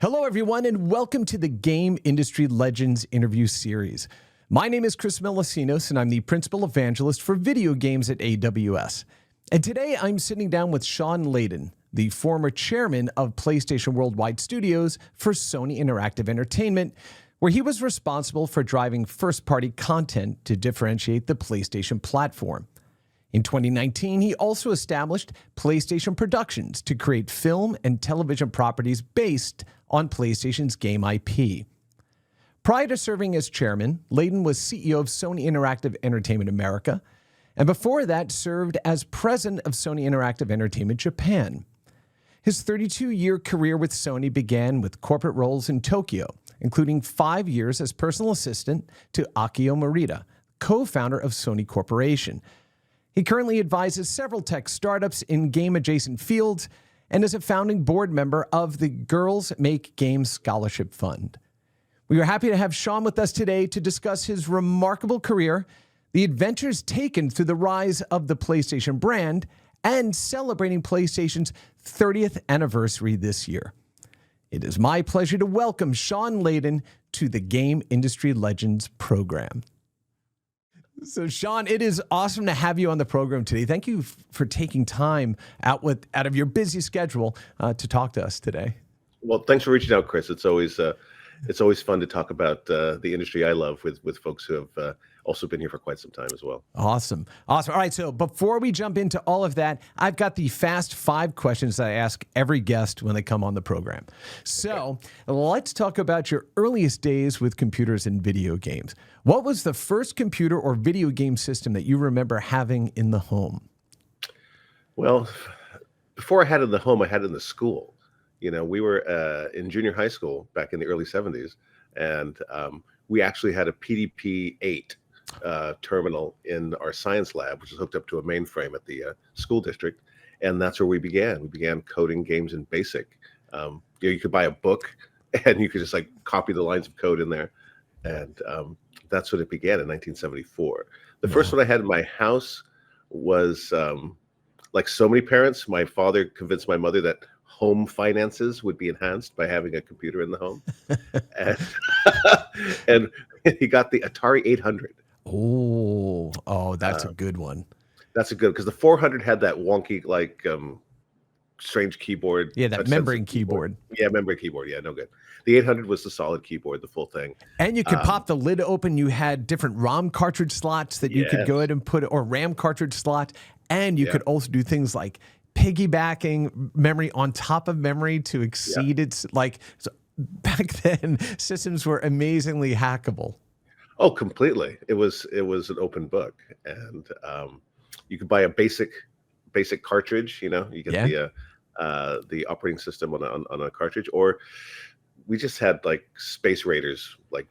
Hello, everyone, and welcome to the Game Industry Legends interview series. My name is Melissinos, and I'm the principal evangelist for video games at AWS. And today I'm sitting down with Shawn Layden, the former chairman of PlayStation Worldwide Studios for Sony Interactive Entertainment, where he was responsible for driving first-party content to differentiate the PlayStation platform. In 2019, he also established PlayStation Productions to create film and television properties based on PlayStation's game IP. Prior to serving as chairman, Layden was CEO of Sony Interactive Entertainment America, and before that served as president of Sony Interactive Entertainment Japan. His 32-year career with Sony began with corporate roles in Tokyo, including 5 years as personal assistant to Akio Morita, co-founder of Sony Corporation. He currently advises several tech startups in game-adjacent fields and is a founding board member of the Girls Make Games Scholarship Fund. We are happy to have Shawn with us today to discuss his remarkable career, the adventures taken through the rise of the PlayStation brand, and celebrating PlayStation's 30th anniversary this year. It is my pleasure to welcome Shawn Layden to the Game Industry Legends program. So, Shawn, it is awesome to have you on the program today. Thank you for taking time out of your busy schedule to talk to us today. Well, thanks for reaching out, Chris. It's always fun to talk about the industry I love with folks who have also been here for quite some time as well. Awesome. All right, so before we jump into all of that, I've got the fast 5 questions that I ask every guest when they come on the program. So let's talk about your earliest days with computers and video games. What was the first computer or video game system that you remember having in the home? Well, before I had it in the home, I had it in the school. You know, we were in junior high school back in the early 70s, and we actually had a PDP-8 terminal in our science lab, which was hooked up to a mainframe at the school district, and that's where we began. We began coding games in BASIC. You could buy a book, and you could just like copy the lines of code in there, and that's when it began in 1974. The first one I had in my house was, like so many parents, my father convinced my mother that home finances would be enhanced by having a computer in the home. and he got the Atari 800. Oh, that's a good one. That's a good, because the 400 had that wonky, like, strange keyboard. Yeah, that membrane keyboard. Yeah, membrane keyboard. Yeah, no good. The 800 was the solid keyboard, the full thing. And you could pop the lid open. You had different ROM cartridge slots that you could go ahead and put, or RAM cartridge slot. And you could also do things like piggybacking memory on top of memory to exceed its, like, so back then systems were amazingly hackable. Oh, completely. It was an open book, and you could buy a basic cartridge. You know, you get the operating system on a cartridge, or we just had like Space Raiders like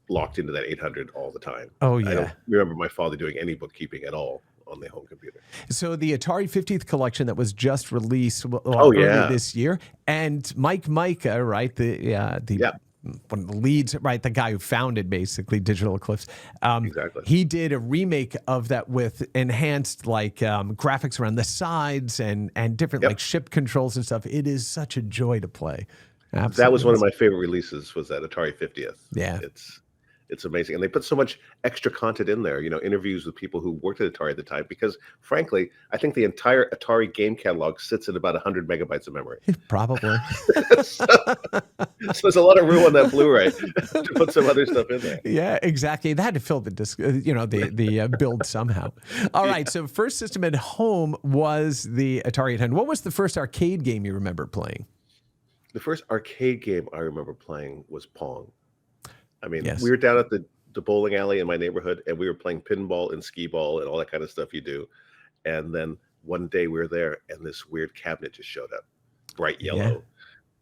locked into that 800 all the time. Oh yeah. I don't remember my father doing any bookkeeping at all on the home computer. So the Atari 50th collection that was just released earlier this year, and Mike Micah, right? One of the leads, right? The guy who founded basically Digital Eclipse. Exactly. He did a remake of that with enhanced like graphics around the sides and different like ship controls and stuff. It is such a joy to play. Absolutely. That was one of my favorite releases, was that Atari 50th. Yeah. It's amazing. And they put so much extra content in there, you know, interviews with people who worked at Atari at the time, because frankly, I think the entire Atari game catalog sits at about 100 megabytes of memory. Probably. so there's a lot of room on that Blu-ray to put some other stuff in there. Yeah, exactly. They had to fill the disc, the build somehow. All right. So first system at home was the Atari 800. What was the first arcade game you remember playing? The first arcade game I remember playing was Pong. I mean, we were down at the bowling alley in my neighborhood, and we were playing pinball and skee ball and all that kind of stuff you do. And then one day we were there, and this weird cabinet just showed up, bright yellow,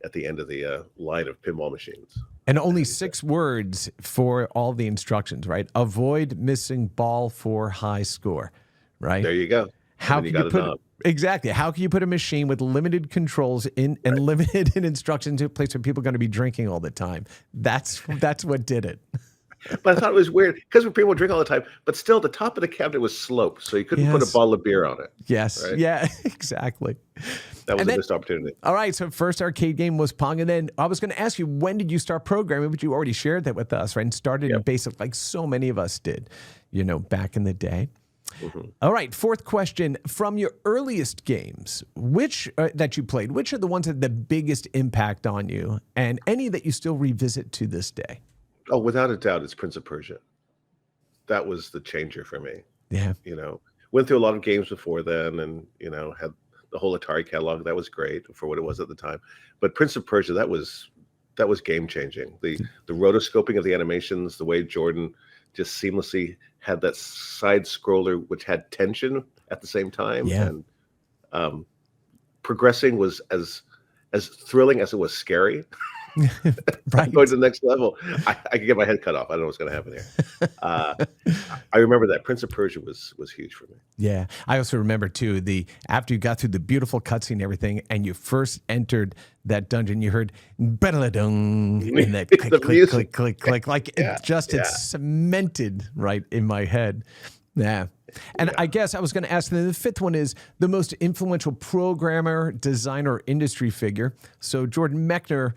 at the end of the line of pinball machines. And only 6 words for all the instructions, right? Avoid missing ball for high score, right? There you go. How can you put exactly? How can you put a machine with limited controls in and limited instructions in a place where people are going to be drinking all the time? That's what did it. But I thought it was weird because people drink all the time, but still the top of the cabinet was sloped, so you couldn't put a Yes. bottle of beer on it. Yes. Right? Yeah, exactly. That was And a then, missed opportunity. all right, so first arcade game was Pong, and then I was going to ask you, when did you start programming? But you already shared that with us, right? And started in BASIC like so many of us did, back in the day. Mm-hmm. All right, fourth question. From your earliest games, which that you played, which are the ones that had the biggest impact on you, and any that you still revisit to this day? Oh, without a doubt, it's Prince of Persia. That was the changer for me. Yeah. Went through a lot of games before then, and had the whole Atari catalog. That was great for what it was at the time. But Prince of Persia, that was game changing. The rotoscoping of the animations, the way Jordan just seamlessly had that side scroller, which had tension at the same time, and progressing was as thrilling as it was scary. Right. Going to the next level, I could get my head cut off. I don't know what's going to happen here. I remember that Prince of Persia was huge for me. Yeah, I also remember too after you got through the beautiful cutscene and everything, and you first entered that dungeon, you heard "Badala-dung" and that click, click, click, click, click, like it's cemented right in my head. Yeah. And I guess I was going to ask, the fifth one is the most influential programmer, designer, industry figure. So Jordan Mechner,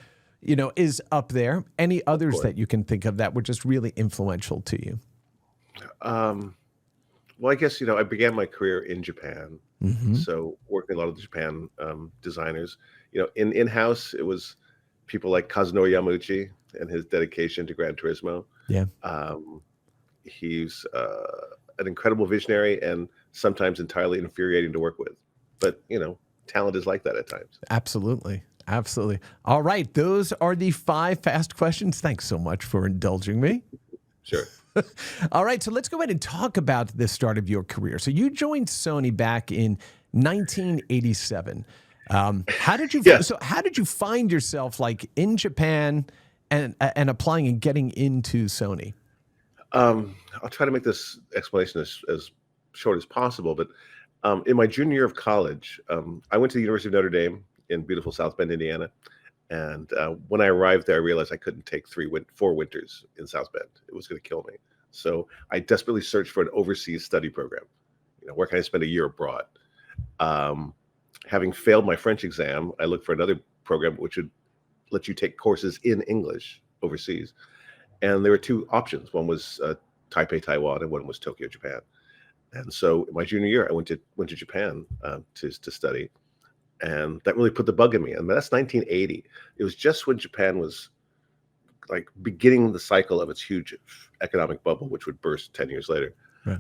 is up there. Any others that you can think of that were just really influential to you? Well, I guess, I began my career in Japan. Mm-hmm. So working a lot of the Japan designers, in-house, it was people like Kazunori Yamauchi and his dedication to Gran Turismo. Yeah. He's an incredible visionary and sometimes entirely infuriating to work with. But, talent is like that at times. Absolutely. Absolutely. All right. Those are the 5 fast questions. Thanks so much for indulging me. Sure. All right. So let's go ahead and talk about the start of your career. So you joined Sony back in 1987. How did you? So how did you find yourself like in Japan and applying and getting into Sony? I'll try to make this explanation as short as possible. But in my junior year of college, I went to the University of Notre Dame in beautiful South Bend, Indiana. And when I arrived there, I realized I couldn't take 4 winters in South Bend. It was going to kill me. So I desperately searched for an overseas study program. Where can I spend a year abroad? Having failed my French exam, I looked for another program which would let you take courses in English overseas. And there were 2 options. One was Taipei, Taiwan, and one was Tokyo, Japan. And so in my junior year, I went to Japan to study. And that really put the bug in me. And that's 1980. It was just when Japan was like beginning the cycle of its huge economic bubble, which would burst 10 years later. Right.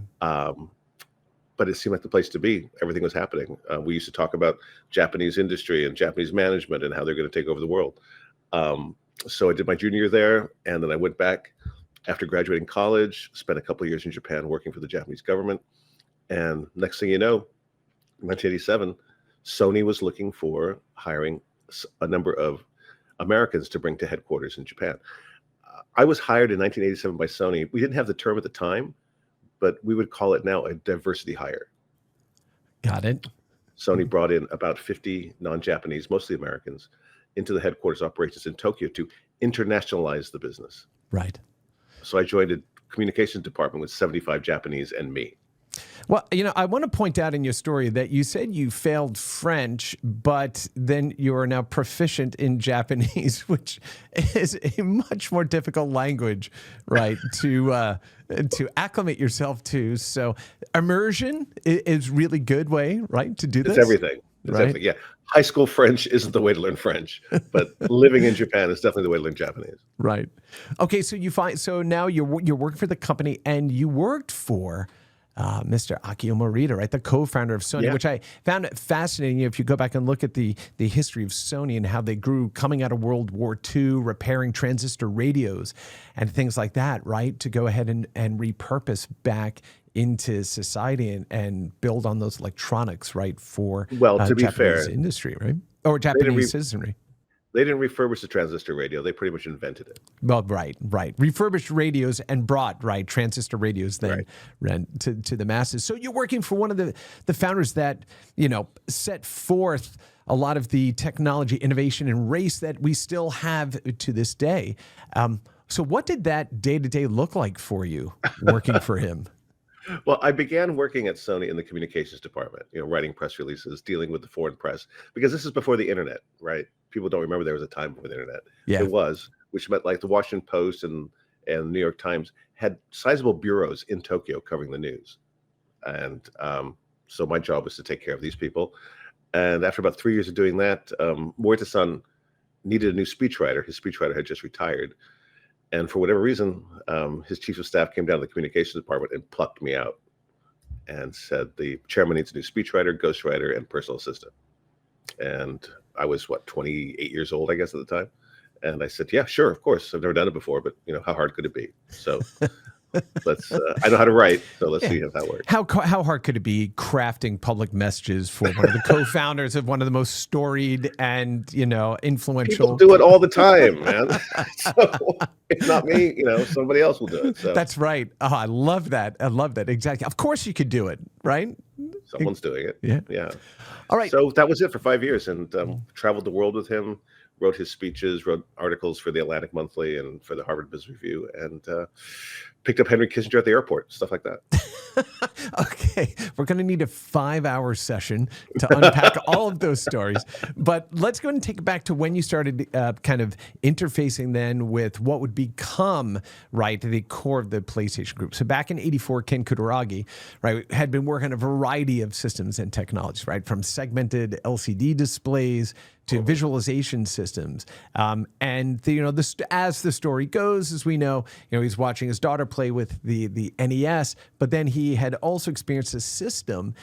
But it seemed like the place to be. Everything was happening. We used to talk about Japanese industry and Japanese management and how they're going to take over the world. So I did my junior year there. And then I went back after graduating college, spent a couple of years in Japan working for the Japanese government. And next thing you know, 1987, Sony was looking for hiring a number of Americans to bring to headquarters in Japan. I was hired in 1987 by Sony. We didn't have the term at the time, but we would call it now a diversity hire. Got it. Sony brought in about 50 non-Japanese, mostly Americans, into the headquarters operations in Tokyo to internationalize the business. Right. So I joined a communications department with 75 Japanese and me. Well, I want to point out in your story that you said you failed French, but then you are now proficient in Japanese, which is a much more difficult language, right, to acclimate yourself to. So immersion is really good way, right, to do this. It's everything. It's everything. Yeah. High school French isn't the way to learn French, but living in Japan is definitely the way to learn Japanese. Right. Okay. So now you're working for the company, and you worked for Mr. Akio Morita, right, the co-founder of Sony, which I found fascinating. If you go back and look at the history of Sony and how they grew coming out of World War II, repairing transistor radios and things like that, right, to go ahead and repurpose back into society and build on those electronics, right, for to be Japanese fair, industry, right, or Japanese citizenry. They didn't refurbish the transistor radio. They pretty much invented it. Well, right. Refurbished radios and brought, transistor radios then to the masses. So you're working for one of the founders that, set forth a lot of the technology, innovation, and race that we still have to this day. So what did that day-to-day look like for you working for him? Well, I began working at Sony in the communications department, writing press releases, dealing with the foreign press, because this is before the internet, right? People don't remember there was a time before the internet. Yeah. It was, which meant like the Washington Post and the New York Times had sizable bureaus in Tokyo covering the news. And so my job was to take care of these people. And after about 3 years of doing that, Morita-san needed a new speechwriter. His speechwriter had just retired. And for whatever reason, his chief of staff came down to the communications department and plucked me out and said, the chairman needs a new speechwriter, ghostwriter, and personal assistant. And I was, 28 years old, I guess, at the time. And I said, yeah, sure, of course. I've never done it before, but, how hard could it be? So let's, I know how to write, so let's see if that works. How hard could it be crafting public messages for one of the co-founders of one of the most storied and, influential? People do it all the time, man. So it's not me, somebody else will do it. So. That's right. Oh, I love that. Exactly. Of course you could do it, right? Someone's doing it. Yeah. All right. So that was it for 5 years, and traveled the world with him, wrote his speeches, wrote articles for the Atlantic Monthly and for the Harvard Business Review, and picked up Henry Kissinger at the airport, stuff like that. Okay, we're going to need a 5-hour session to unpack all of those stories. But let's go and take it back to when you started kind of interfacing then with what would become, right, the core of the PlayStation Group. So back in '84, Ken Kutaragi, right, had been working on a variety of systems and technologies, right, from segmented LCD displays to visualization systems. And as the story goes, as we know, he's watching his daughter play with the NES, but then he had also experienced a system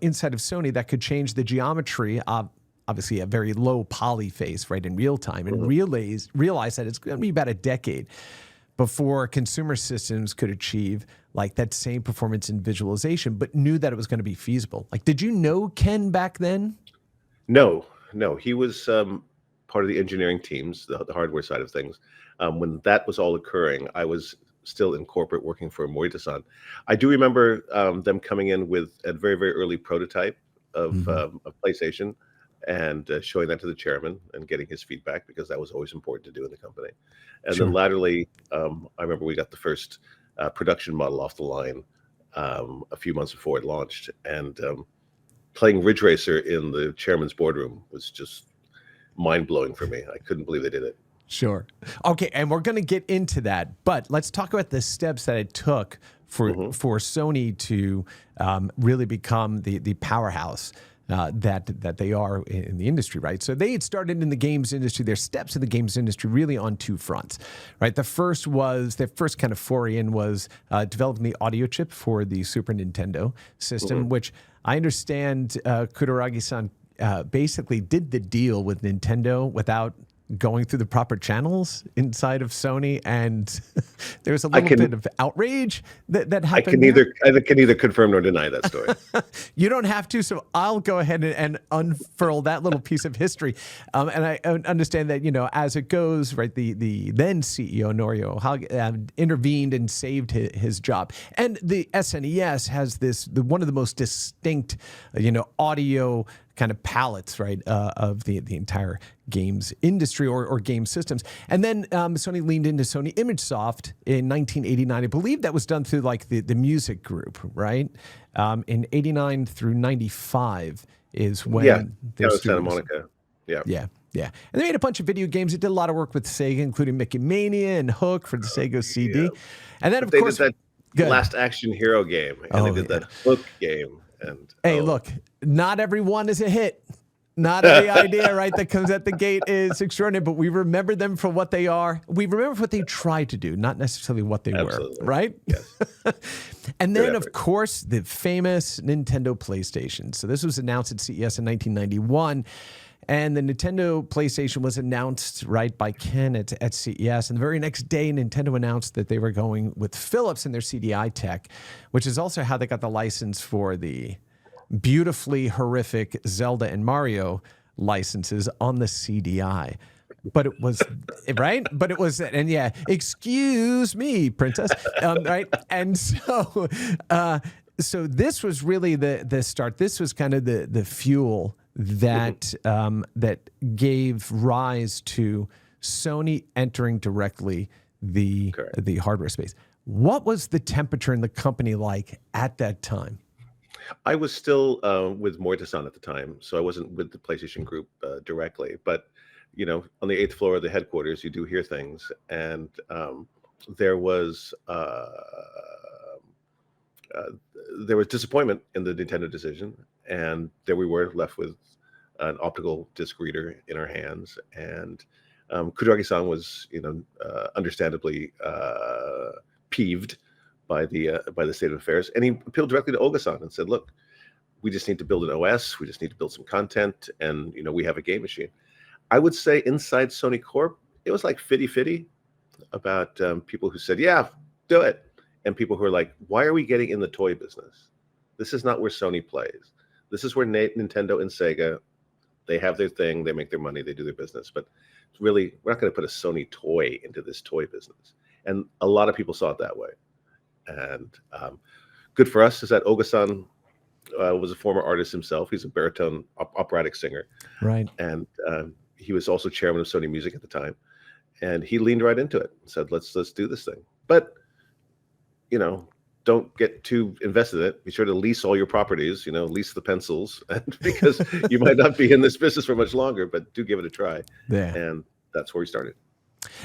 inside of Sony that could change the geometry of obviously a very low poly face, right, in real time, and realize that it's going to be about a decade before consumer systems could achieve like that same performance in visualization, but knew that it was going to be feasible. Like, did you know Ken back then? No, he was part of the engineering teams, the hardware side of things. When that was all occurring, I was still in corporate working for Morita-san. I do remember them coming in with a very, very early prototype of PlayStation and showing that to the chairman and getting his feedback, because that was always important to do in the company. And then latterly, I remember we got the first production model off the line a few months before it launched. And playing Ridge Racer in the chairman's boardroom was just mind-blowing for me. I couldn't believe they did it. Sure. Okay, and we're going to get into that, but let's talk about the steps that it took for Sony to really become the powerhouse that they are in the industry, right? So they had started in the games industry, their steps in the games industry really on two fronts, right? The first was, their first kind of foray in was developing the audio chip for the Super Nintendo system, which I understand Kutaragi-san basically did the deal with Nintendo without going through the proper channels inside of Sony, and there's a little bit of outrage that happened. I can neither confirm nor deny that story. You don't have to, so I'll go ahead and unfurl that little piece of history. And I understand that, as it goes, right, the then CEO, Norio, intervened and saved his job. And the SNES has one of the most distinct, audio kind of palettes, right, of the entire games industry or game systems. And then Sony leaned into Sony ImageSoft in 1989. I believe that was done through like the music group, right? In 89 through 95 is when that was Santa Monica. Yeah. And they made a bunch of video games. It did a lot of work with Sega, including Mickey Mania and Hook for the Sega CD. And then, of course, they did that Last Action Hero game, and they did that Hook game. And hey, look, not everyone is a hit. Not every idea, right, that comes at the gate is extraordinary, but we remember them for what they are. We remember what they tried to do, not necessarily what they were, right? Yes. And then, of course, the famous Nintendo PlayStation. So this was announced at CES in 1991. And the Nintendo PlayStation was announced, right, by Ken at CES. And the very next day, Nintendo announced that they were going with Philips in their CDI tech, which is also how they got the license for the beautifully horrific Zelda and Mario licenses on the CDI. But it was, right? But it was, and yeah, excuse me, princess, right? And so this was really the start. This was kind of the fuel that that gave rise to Sony entering directly Correct. the hardware space. What was the temperature in the company like at that time? I was still with Mortison at the time, so I wasn't with the PlayStation Group directly. But on the 8th floor of the headquarters, you do hear things, and there was there was disappointment in the Nintendo decision, and there we were left with an optical disc reader in our hands, and Kujaragi-san was, understandably peeved by the state of affairs, and he appealed directly to Oga-san and said, "Look, we just need to build an OS, we just need to build some content, and we have a game machine." I would say inside Sony Corp, it was like 50-50 about people who said, "Yeah, do it," and people who are like, "Why are we getting in the toy business? This is not where Sony plays. This is where Nintendo and Sega, they have their thing, they make their money, they do their business. But really, we're not going to put a Sony toy into this toy business." And a lot of people saw it that way. And good for us is that Oga-san was a former artist himself. He's a baritone operatic singer. Right. And he was also chairman of Sony Music at the time. And he leaned right into it and said, let's do this thing. But, don't get too invested in it. Be sure to lease all your properties, lease the pencils, because you might not be in this business for much longer, but do give it a try. Yeah. And that's where we started.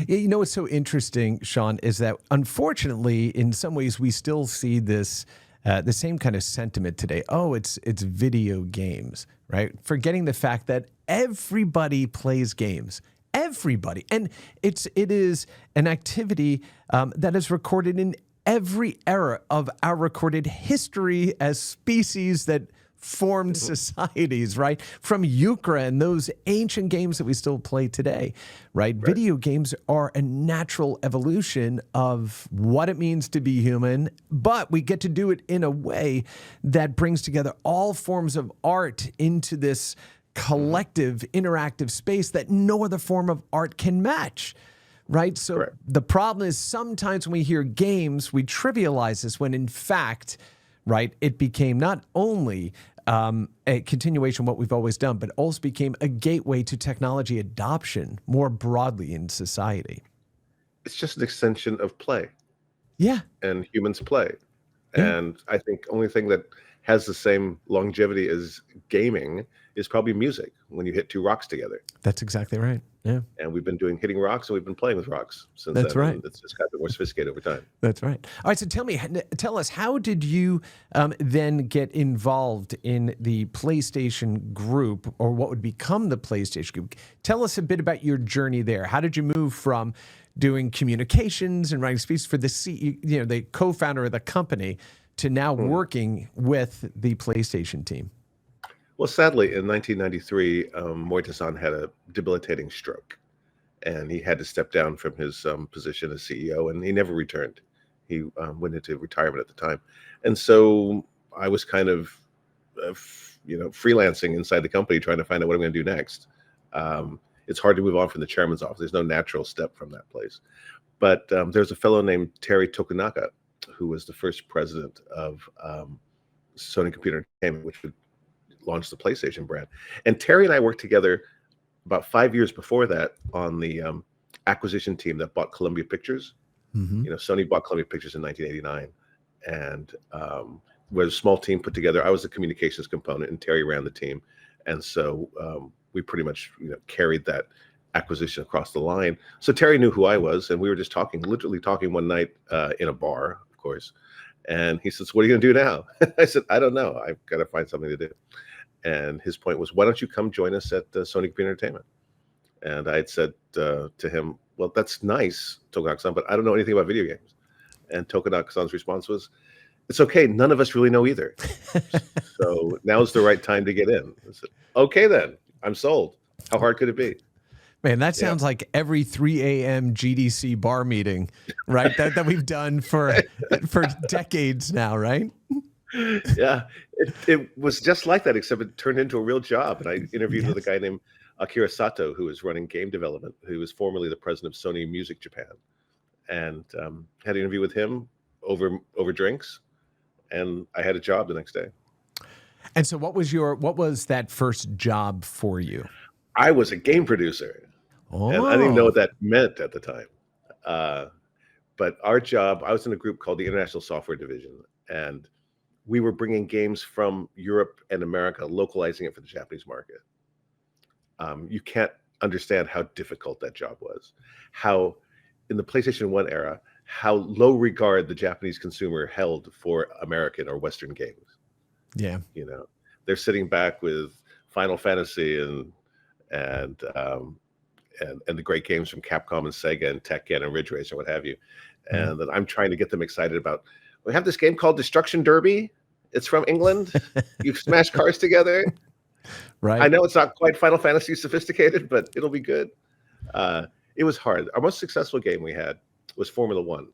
Yeah, what's so interesting, Shawn, is that unfortunately, in some ways, we still see this the same kind of sentiment today. Oh, it's video games, right? Forgetting the fact that everybody plays games. Everybody. And it is an activity that is recorded in every era of our recorded history as species that formed societies, right? From Euchre and those ancient games that we still play today, right? Video games are a natural evolution of what it means to be human, but we get to do it in a way that brings together all forms of art into this collective interactive space that no other form of art can match. Right. So the problem is sometimes when we hear games, we trivialize this when in fact, right, it became not only a continuation of what we've always done, but also became a gateway to technology adoption more broadly in society. It's just an extension of play. Yeah. And humans play. Yeah. And I think only thing that has the same longevity as gaming is probably music when you hit two rocks together. That's exactly right. Yeah. And we've been hitting rocks, and we've been playing with rocks since That's then. right. And it's just gotten more sophisticated over time. That's right. All right. So tell us, how did you then get involved in the PlayStation Group, or what would become the PlayStation Group? Tell us a bit about your journey there. How did you move from doing communications and writing speeches for the co-founder of the company to now working with the PlayStation team? Well, sadly, in 1993, Morita-san had a debilitating stroke, and he had to step down from his position as CEO, and he never returned. He went into retirement at the time. And so I was kind of, freelancing inside the company, trying to find out what I'm going to do next. It's hard to move on from the chairman's office. There's no natural step from that place. But there's a fellow named Terry Tokunaka, who was the first president of Sony Computer Entertainment, which would launch the PlayStation brand. And Terry and I worked together about 5 years before that on the acquisition team that bought Columbia Pictures. Mm-hmm. Sony bought Columbia Pictures in 1989, and we had a small team put together. I was the communications component, and Terry ran the team. And so we pretty much carried that acquisition across the line. So Terry knew who I was, and we were just literally talking one night in a bar, of course. And he says, "What are you going to do now?" I said, "I don't know. I've got to find something to do." And his point was, "Why don't you come join us at Sony Computer Entertainment?" And I had said to him, "Well, that's nice, Tokunaka-san, but I don't know anything about video games." And Tokunaka-san's response was, "It's okay. None of us really know either. So now's the right time to get in." I said, "Okay, then. I'm sold. How hard could it be?" Man, that sounds like every 3 a.m. GDC bar meeting, right? that we've done for decades now, right? Yeah, it was just like that, except it turned into a real job. And I interviewed with a guy named Akira Sato, who was running game development, who was formerly the president of Sony Music Japan, and had an interview with him over drinks, and I had a job the next day. And so, what was that first job for you? I was a game producer. Oh. And I didn't even know what that meant at the time. But our job, I was in a group called the International Software Division, and we were bringing games from Europe and America, localizing it for the Japanese market. You can't understand how difficult that job was. How, in the PlayStation 1 era, how low regard the Japanese consumer held for American or Western games. Yeah. You know, they're sitting back with Final Fantasy and the great games from Capcom and Sega and Tekken and Ridge Racer, what have you. And then I'm trying to get them excited about, we have this game called Destruction Derby. It's from England. You smash cars together. Right. I know it's not quite Final Fantasy sophisticated, but it'll be good. It was hard. Our most successful game we had was Formula One.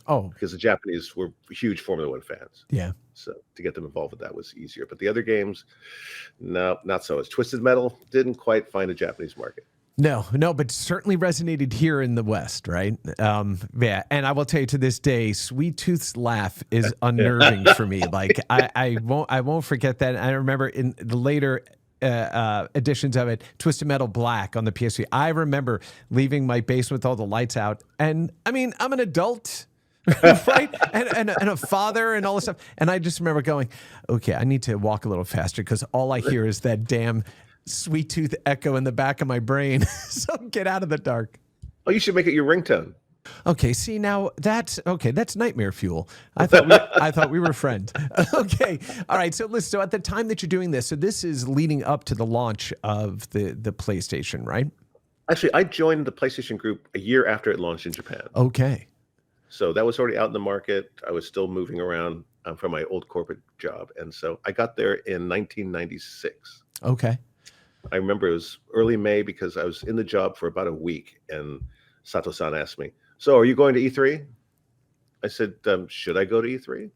Oh, because the Japanese were huge Formula One fans. Yeah. So to get them involved with that was easier. But the other games, no, not so much. Twisted Metal didn't quite find a Japanese market. No, but certainly resonated here in the West, right? Yeah, and I will tell you, to this day, Sweet Tooth's laugh is unnerving for me. Like I won't forget that. I remember in the later editions of it, Twisted Metal Black on the PS3. I remember leaving my basement with all the lights out, and I mean, I'm an adult. Right, and a father and all this stuff, and I just remember going, okay, I need to walk a little faster because all I hear is that damn Sweet Tooth echo in the back of my brain. So get out of the dark. Oh, you should make it your ringtone. Okay, see, now that's okay. That's nightmare fuel. I thought we were friends. Okay, all right. So listen. So at the time that you're doing this, so this is leading up to the launch of the PlayStation, right? Actually, I joined the PlayStation group a year after it launched in Japan. Okay. So that was already out in the market. I was still moving around from my old corporate job. And so I got there in 1996. Okay. I remember it was early May because I was in the job for about a week. And Sato-san asked me, so are you going to E3? I said, should I go to E3?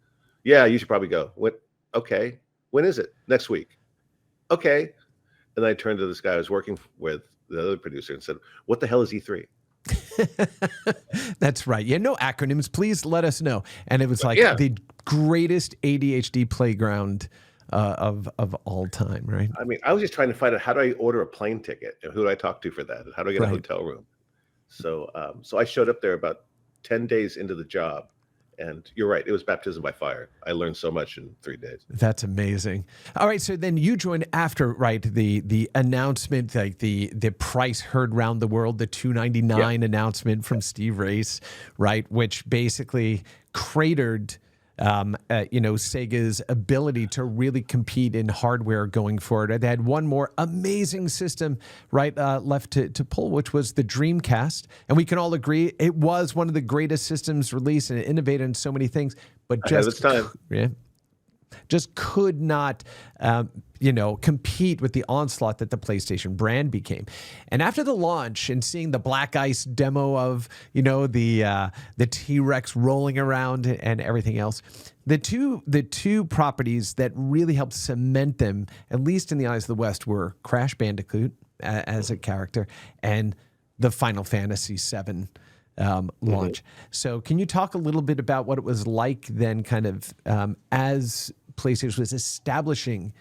Yeah, you should probably go. What? Okay. When is it? Next week. Okay. And I turned to this guy I was working with, the other producer, and said, what the hell is E3? That's right. Yeah, no acronyms. Please let us know. And it was like the greatest ADHD playground of all time, right? I mean, I was just trying to find out, how do I order a plane ticket, and who do I talk to for that, and how do I get a hotel room? So, so I showed up there about 10 days into the job. And you're right, it was baptism by fire. I learned so much in 3 days. That's amazing. All right, so then you joined after, right, the announcement, like the price heard round the world, the $299 announcement from Steve Race, right, which basically cratered Sega's ability to really compete in hardware going forward. They had one more amazing system, right, left to pull, which was the Dreamcast. And we can all agree it was one of the greatest systems released, and it innovated in so many things, but just could not, compete with the onslaught that the PlayStation brand became. And after the launch and seeing the Black Ice demo of, the T-Rex rolling around and everything else, the two properties that really helped cement them, at least in the eyes of the West, were Crash Bandicoot as a character and the Final Fantasy VII launch. So can you talk a little bit about what it was like then, kind of as PlayStation was establishing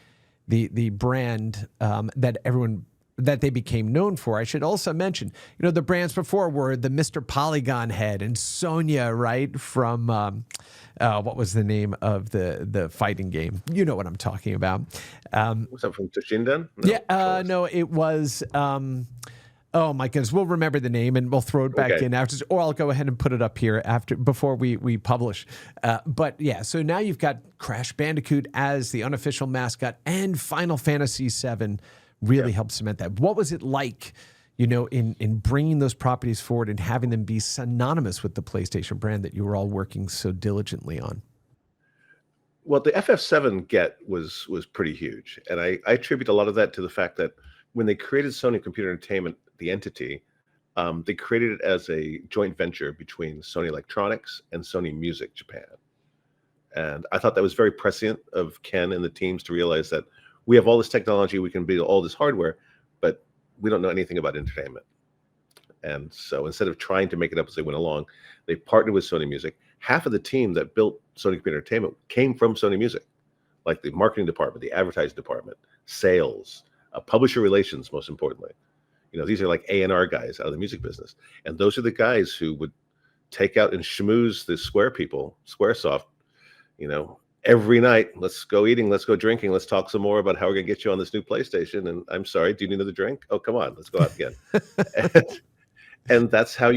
the brand that they became known for? I should also mention, the brands before were the Mr. Polygon Head and Sonya, right, from what was the name of the fighting game? You know what I'm talking about. Was that from Toshinden? No, it was... oh my goodness, we'll remember the name and we'll throw it back in after, or I'll go ahead and put it up here before we publish. But yeah, so now you've got Crash Bandicoot as the unofficial mascot, and Final Fantasy VII really helped cement that. What was it like, in bringing those properties forward and having them be synonymous with the PlayStation brand that you were all working so diligently on? Well, the FF7 get was pretty huge, and I attribute a lot of that to the fact that when they created Sony Computer Entertainment, the entity, they created it as a joint venture between Sony Electronics and Sony Music Japan. And I thought that was very prescient of Ken and the teams to realize that we have all this technology, we can build all this hardware, but we don't know anything about entertainment. And so instead of trying to make it up as they went along, they partnered with Sony Music. Half of the team that built Sony Computer Entertainment came from Sony Music, like the marketing department, the advertising department, sales, publisher relations, most importantly. These are like A&R guys out of the music business. And those are the guys who would take out and schmooze the Square people, Squaresoft, every night. Let's go eating, let's go drinking, let's talk some more about how we're gonna get you on this new PlayStation. And I'm sorry, do you need another drink? Oh, come on, let's go out again. and that's how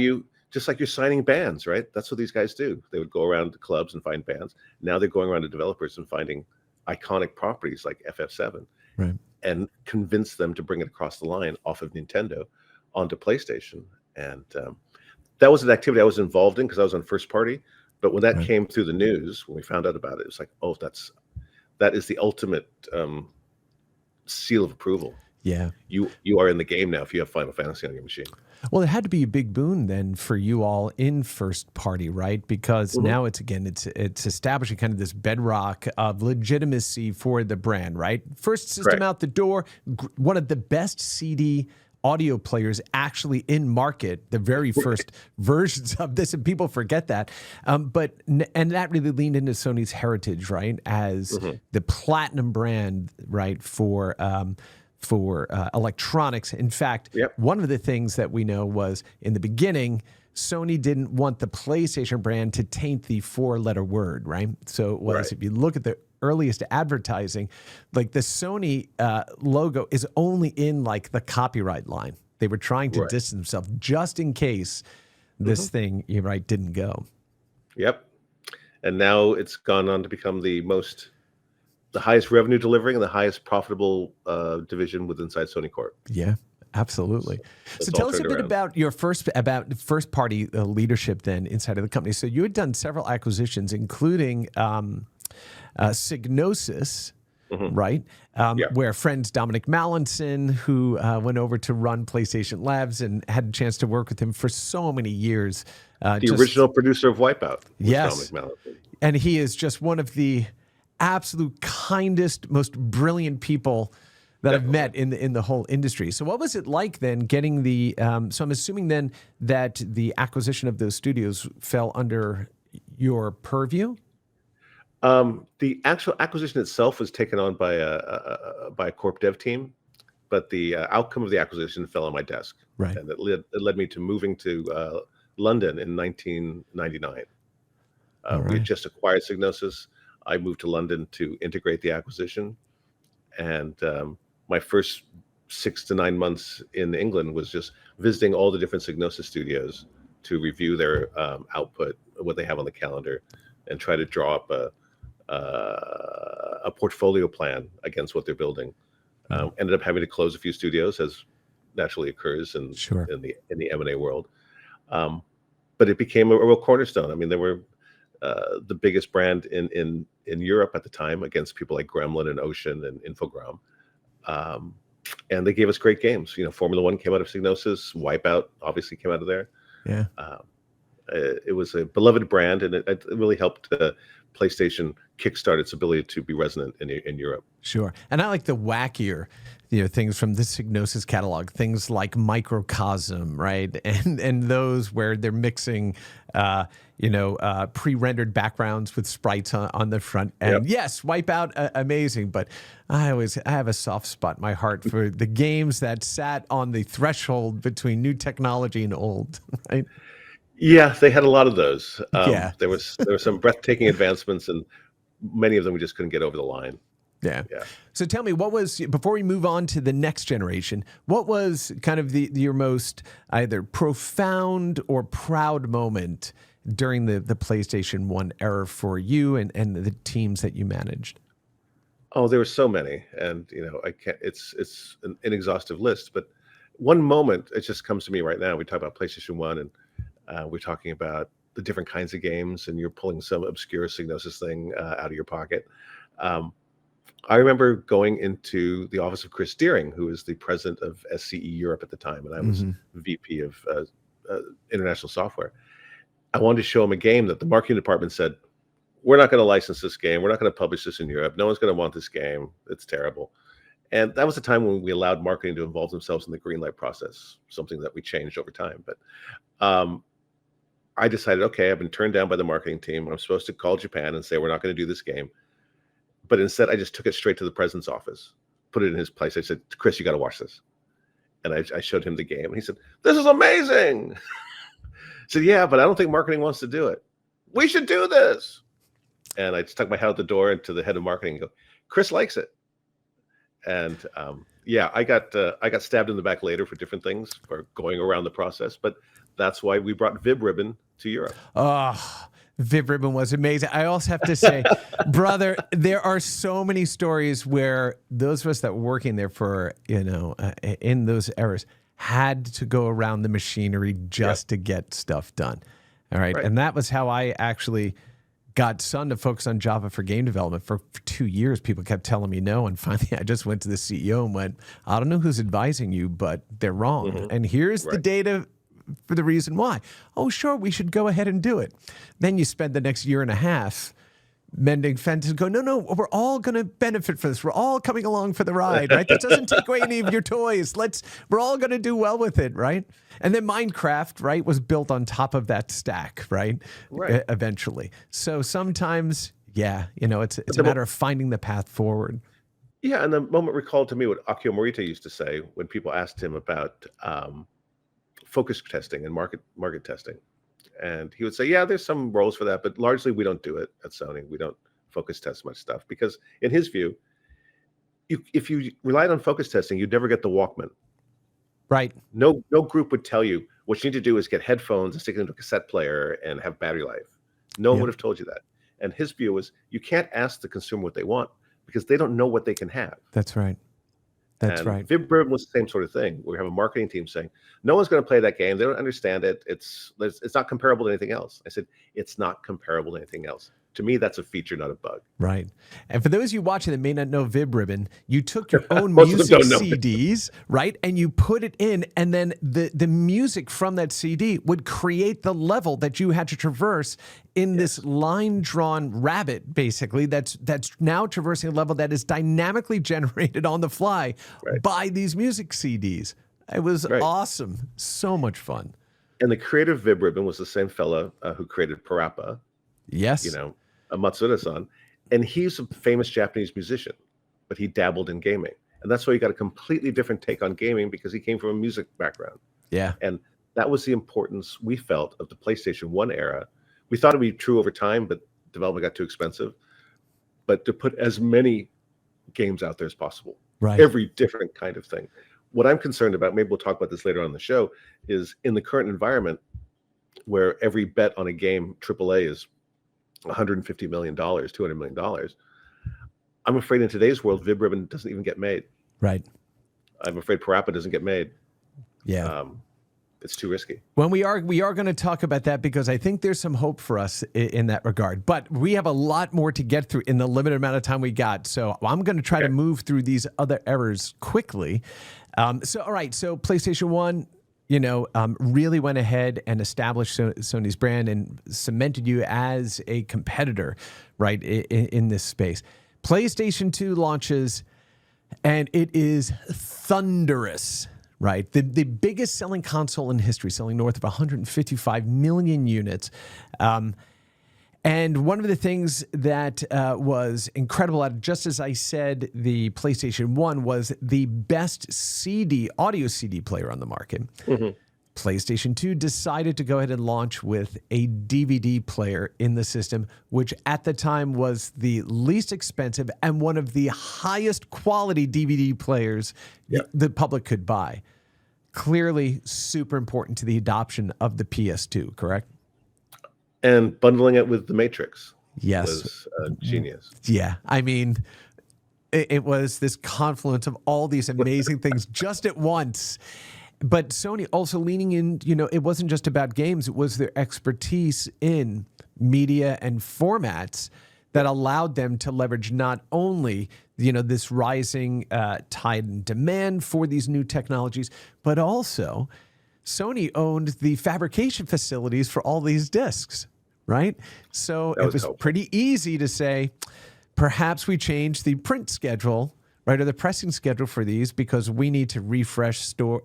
just like you're signing bands, right? That's what these guys do. They would go around to clubs and find bands. Now they're going around to developers and finding iconic properties like FF7, right, and convince them to bring it across the line off of Nintendo onto PlayStation. And that was an activity I was involved in because I was on first party. But when that right. came through the news, when we found out about it, it was like, oh, that is the ultimate seal of approval. Yeah. You are in the game now if you have Final Fantasy on your machine. Well, it had to be a big boon then for you all in first party, right? Because now it's establishing kind of this bedrock of legitimacy for the brand, right? First system out the door, one of the best CD audio players actually in market, the very first versions of this, and people forget that. And that really leaned into Sony's heritage, right? As the platinum brand, right, for electronics. In fact, one of the things that we know was in the beginning, Sony didn't want the PlayStation brand to taint the four-letter word, right? So it was, if you look at the earliest advertising, like the Sony logo is only in like the copyright line. They were trying to distance themselves just in case this thing, didn't go. Yep. And now it's gone on to become the highest revenue delivering and the highest profitable division within Sony Corp. Yeah, absolutely. So tell us a bit about your first party leadership then inside of the company. So you had done several acquisitions, including Psygnosis, right? Where friends Dominic Mallinson, who went over to run PlayStation Labs and had a chance to work with him for so many years. The original producer of Wipeout. Yes. Dominic Mallinson. And he is just one of the absolute kindest, most brilliant people that I've met in the whole industry. So what was it like then getting the, so I'm assuming then that the acquisition of those studios fell under your purview? The actual acquisition itself was taken on by a corp dev team, but the outcome of the acquisition fell on my desk. Right. And it led me to moving to London in 1999. We had just acquired Psygnosis. I moved to London to integrate the acquisition, and my first 6 to 9 months in England was just visiting all the different Psygnosis studios to review their output, what they have on the calendar, and try to draw up a portfolio plan against what they're building. Ended up having to close a few studios, as naturally occurs in the M&A world, but it became a real cornerstone. I mean, there were the biggest brand in Europe at the time against people like Gremlin and Ocean and Infogrames. And they gave us great games. Formula One came out of Psygnosis. Wipeout obviously came out of there. Yeah. It was a beloved brand, and it really helped PlayStation kickstart its ability to be resonant in Europe. Sure. And I like the wackier, things from the Psygnosis catalog, things like Microcosm, right? And those where they're mixing, pre-rendered backgrounds with sprites on the front end. Yes, Wipeout, amazing. But I have a soft spot in my heart for the games that sat on the threshold between new technology and old, right? Yeah, they had a lot of those. There were some breathtaking advancements, and many of them we just couldn't get over the line. Yeah. So tell me, what was, before we move on to the next generation, what was kind of your most either profound or proud moment during the PlayStation 1 era for you and the teams that you managed? Oh, there were so many, and I can't. It's an inexhaustive list, but one moment, it just comes to me right now. We talk about PlayStation 1, and we're talking about the different kinds of games, and you're pulling some obscure Psygnosis thing out of your pocket. I remember going into the office of Chris Deering, who was the president of SCE Europe at the time, and I was VP of international software. I wanted to show him a game that the marketing department said, we're not going to license this game. We're not going to publish this in Europe. No one's going to want this game. It's terrible. And that was the time when we allowed marketing to involve themselves in the green light process, something that we changed over time. But I decided, okay, I've been turned down by the marketing team. I'm supposed to call Japan and say, we're not going to do this game. But instead, I just took it straight to the president's office, put it in his place. I said, Chris, you got to watch this. And I showed him the game. And he said, this is amazing. said, yeah, but I don't think marketing wants to do it. We should do this. And I stuck my head out the door into the head of marketing and go, Chris likes it. And yeah, I got stabbed in the back later for different things for going around the process, but that's why we brought Vib Ribbon to Europe. Oh, Vib Ribbon was amazing. I also have to say, brother, there are so many stories where those of us that were working there for, in those eras had to go around the machinery just to get stuff done. All right. And that was how I actually got Sun to focus on Java for game development for 2 years. People kept telling me no. And finally, I just went to the CEO and went, I don't know who's advising you, but they're wrong. And here's the data for the reason why. Oh, sure, we should go ahead and do it. Then you spend the next year and a half mending fences, go, no, we're all going to benefit for this. We're all coming along for the ride, right? That doesn't take away any of your toys. We're all going to do well with it, right? And then Minecraft, right, was built on top of that stack, right? Eventually. So sometimes, it's a matter of finding the path forward. Yeah, and the moment recalled to me what Akio Morita used to say when people asked him about focus testing and market testing. And he would say, yeah, there's some roles for that, but largely we don't do it at Sony. We don't focus test much stuff because in his view, if you relied on focus testing, you'd never get the Walkman. Right. No group would tell you what you need to do is get headphones and stick it into a cassette player and have battery life. No one would have told you that. And his view was you can't ask the consumer what they want because they don't know what they can have. That's right. That's right. Vib Ribbon was the same sort of thing. We have a marketing team saying, no one's going to play that game. They don't understand it. It's not comparable to anything else. I said, it's not comparable to anything else. To me, that's a feature, not a bug. Right. And for those of you watching that may not know Vib Ribbon, you took your own music CDs, right? And you put it in, and then the music from that CD would create the level that you had to traverse in this line-drawn rabbit, basically, that's now traversing a level that is dynamically generated on the fly by these music CDs. It was awesome. So much fun. And the creator of Vib Ribbon was the same fella who created Parappa. Yes. A Matsuda-san. And he's a famous Japanese musician, but he dabbled in gaming. And that's why he got a completely different take on gaming because he came from a music background. Yeah. And that was the importance we felt of the PlayStation 1 era. We thought it'd be true over time, but development got too expensive. But to put as many games out there as possible. Right. Every different kind of thing. What I'm concerned about, maybe we'll talk about this later on in the show, is in the current environment where every bet on a game, AAA, is $150 million, $200 million. I'm afraid in today's world, Vib Ribbon doesn't even get made. Right. I'm afraid Parappa doesn't get made. Yeah. It's too risky. Well, we are going to talk about that because I think there's some hope for us in that regard. But we have a lot more to get through in the limited amount of time we got. So I'm going to try to move through these other errors quickly. All right. So PlayStation 1, really went ahead and established Sony's brand and cemented you as a competitor, right, in this space. PlayStation 2 launches, and it is thunderous, right? The biggest selling console in history, selling north of 155 million units. And one of the things that was incredible, just as I said, the PlayStation 1 was the best audio CD player on the market. PlayStation 2 decided to go ahead and launch with a DVD player in the system, which at the time was the least expensive and one of the highest quality DVD players the public could buy. Clearly super important to the adoption of the PS2, correct? And bundling it with The Matrix was genius. Yeah. I mean, it was this confluence of all these amazing things just at once. But Sony also leaning in, it wasn't just about games. It was their expertise in media and formats that allowed them to leverage not only, this rising tide and demand for these new technologies, but also Sony owned the fabrication facilities for all these discs, right? So it was pretty easy to say, perhaps we change the print schedule, right, or the pressing schedule for these because we need to refresh store,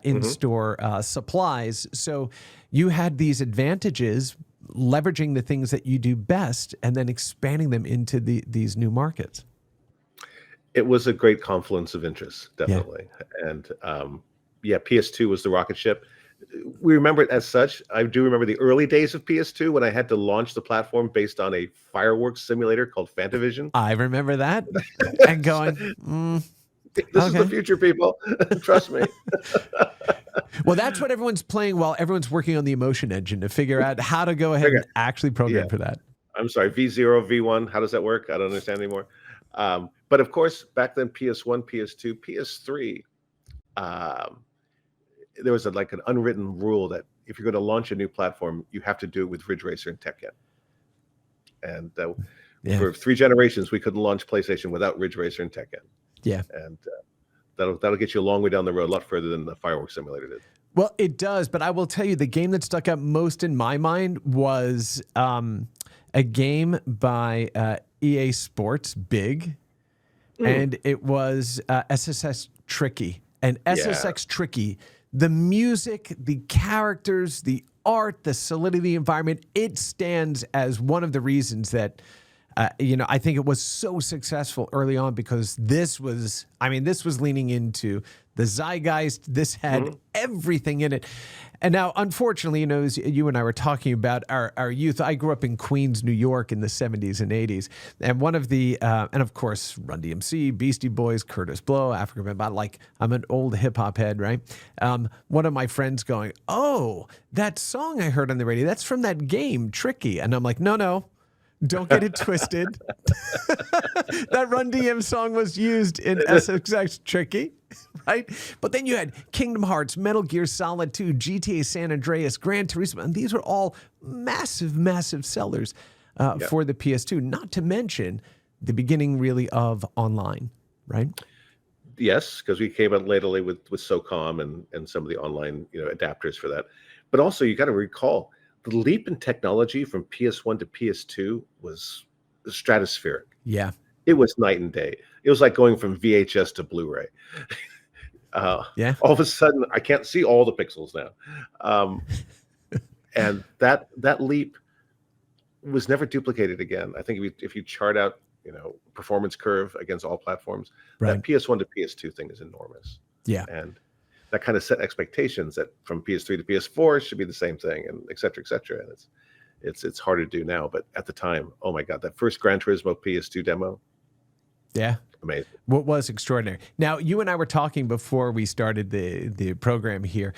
in-store supplies. So you had these advantages, leveraging the things that you do best and then expanding them into these new markets. It was a great confluence of interests, definitely. And PS2 was the rocket ship. We remember it as such. I do remember the early days of PS2 when I had to launch the platform based on a fireworks simulator called Fantavision. I remember that and going, This is the okay. future, people. Trust me. Well, that's what everyone's playing while everyone's working on the emotion engine to figure out how to go ahead and actually program for that. I'm sorry, V0, V1. How does that work? I don't understand anymore. But of course, back then, PS1, PS2, PS3, there was like an unwritten rule that if you're going to launch a new platform, you have to do it with Ridge Racer and Tekken. And for 3 generations, we couldn't launch PlayStation without Ridge Racer and Tekken. Yeah. And that'll get you a long way down the road, a lot further than the fireworks simulator did. Well, it does, but I will tell you, the game that stuck out most in my mind was a game by EA Sports, Big, and it was SSX Tricky. And SSX Tricky, the music, the characters, the art, the solidity of the environment, it stands as one of the reasons that I think it was so successful early on, because this was leaning into the zeitgeist. This had everything in it. And now, unfortunately, as you and I were talking about our youth, I grew up in Queens, New York in the 70s and 80s. And one of the, and of course, Run DMC, Beastie Boys, Curtis Blow, Africa, I'm an old hip hop head, right? One of my friends going, "Oh, that song I heard on the radio, that's from that game, Tricky." And I'm like, no. Don't get it twisted. That Run DM song was used in SSX Tricky, right? But then you had Kingdom Hearts, Metal Gear Solid 2, GTA San Andreas, Gran Turismo, and these are all massive, massive sellers for the PS2, not to mention the beginning really of online, right? Yes, because we came out lately with SOCOM and some of the online adapters for that. But also, you got to recall, the leap in technology from PS1 to PS2 was stratospheric. Yeah. It was night and day. It was like going from VHS to Blu-ray. All of a sudden, I can't see all the pixels now. And that leap was never duplicated again. I think if you chart out, performance curve against all platforms, that PS1 to PS2 thing is enormous. Yeah. And that kind of set expectations that from PS3 to PS4 should be the same thing, and et cetera, et cetera. And it's hard to do now, but at the time, oh my God, that first Gran Turismo PS2 demo. Yeah. Amazing. What was extraordinary. Now, you and I were talking before we started the program here.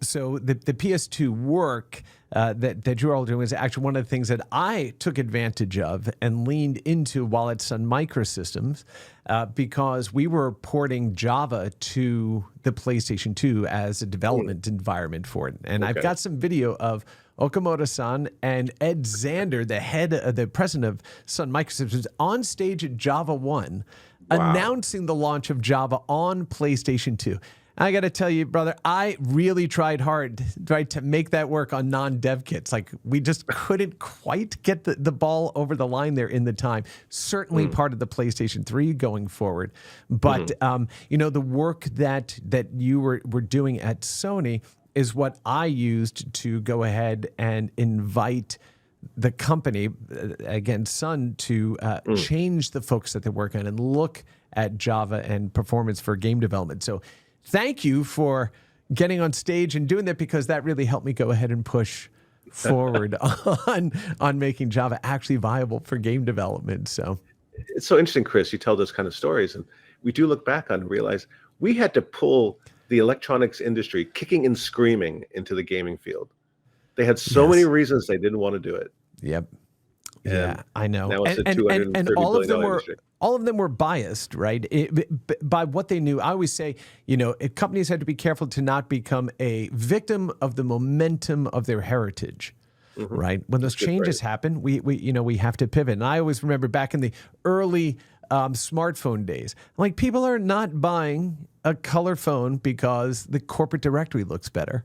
So the PS2 work that you're all doing is actually one of the things that I took advantage of and leaned into while at Sun Microsystems, because we were porting Java to the PlayStation 2 as a development environment for it. And I've got some video of Okamoto-san and Ed Zander, the president of Sun Microsystems, on stage at Java 1, announcing the launch of Java on PlayStation 2. I got to tell you, brother, I really tried hard to make that work on non-dev kits. Like, we just couldn't quite get the ball over the line there in the time. Certainly part of the PlayStation 3 going forward. But, the work that you were doing at Sony is what I used to go ahead and invite the company, again, Sun, to change the focus that they work on and look at Java and performance for game development. So thank you for getting on stage and doing that, because that really helped me go ahead and push forward on making Java actually viable for game development. So it's so interesting, Chris, you tell those kind of stories, and we do look back on and realize we had to pull the electronics industry kicking and screaming into the gaming field. They had so many reasons they didn't want to do it. Yep. Yeah, I know. Now it's and all of them were industry. All of them were biased, right? By what they knew. I always say, companies had to be careful to not become a victim of the momentum of their heritage, right? When those changes happen, we have to pivot. And I always remember back in the early smartphone days, like, people are not buying a color phone because the corporate directory looks better.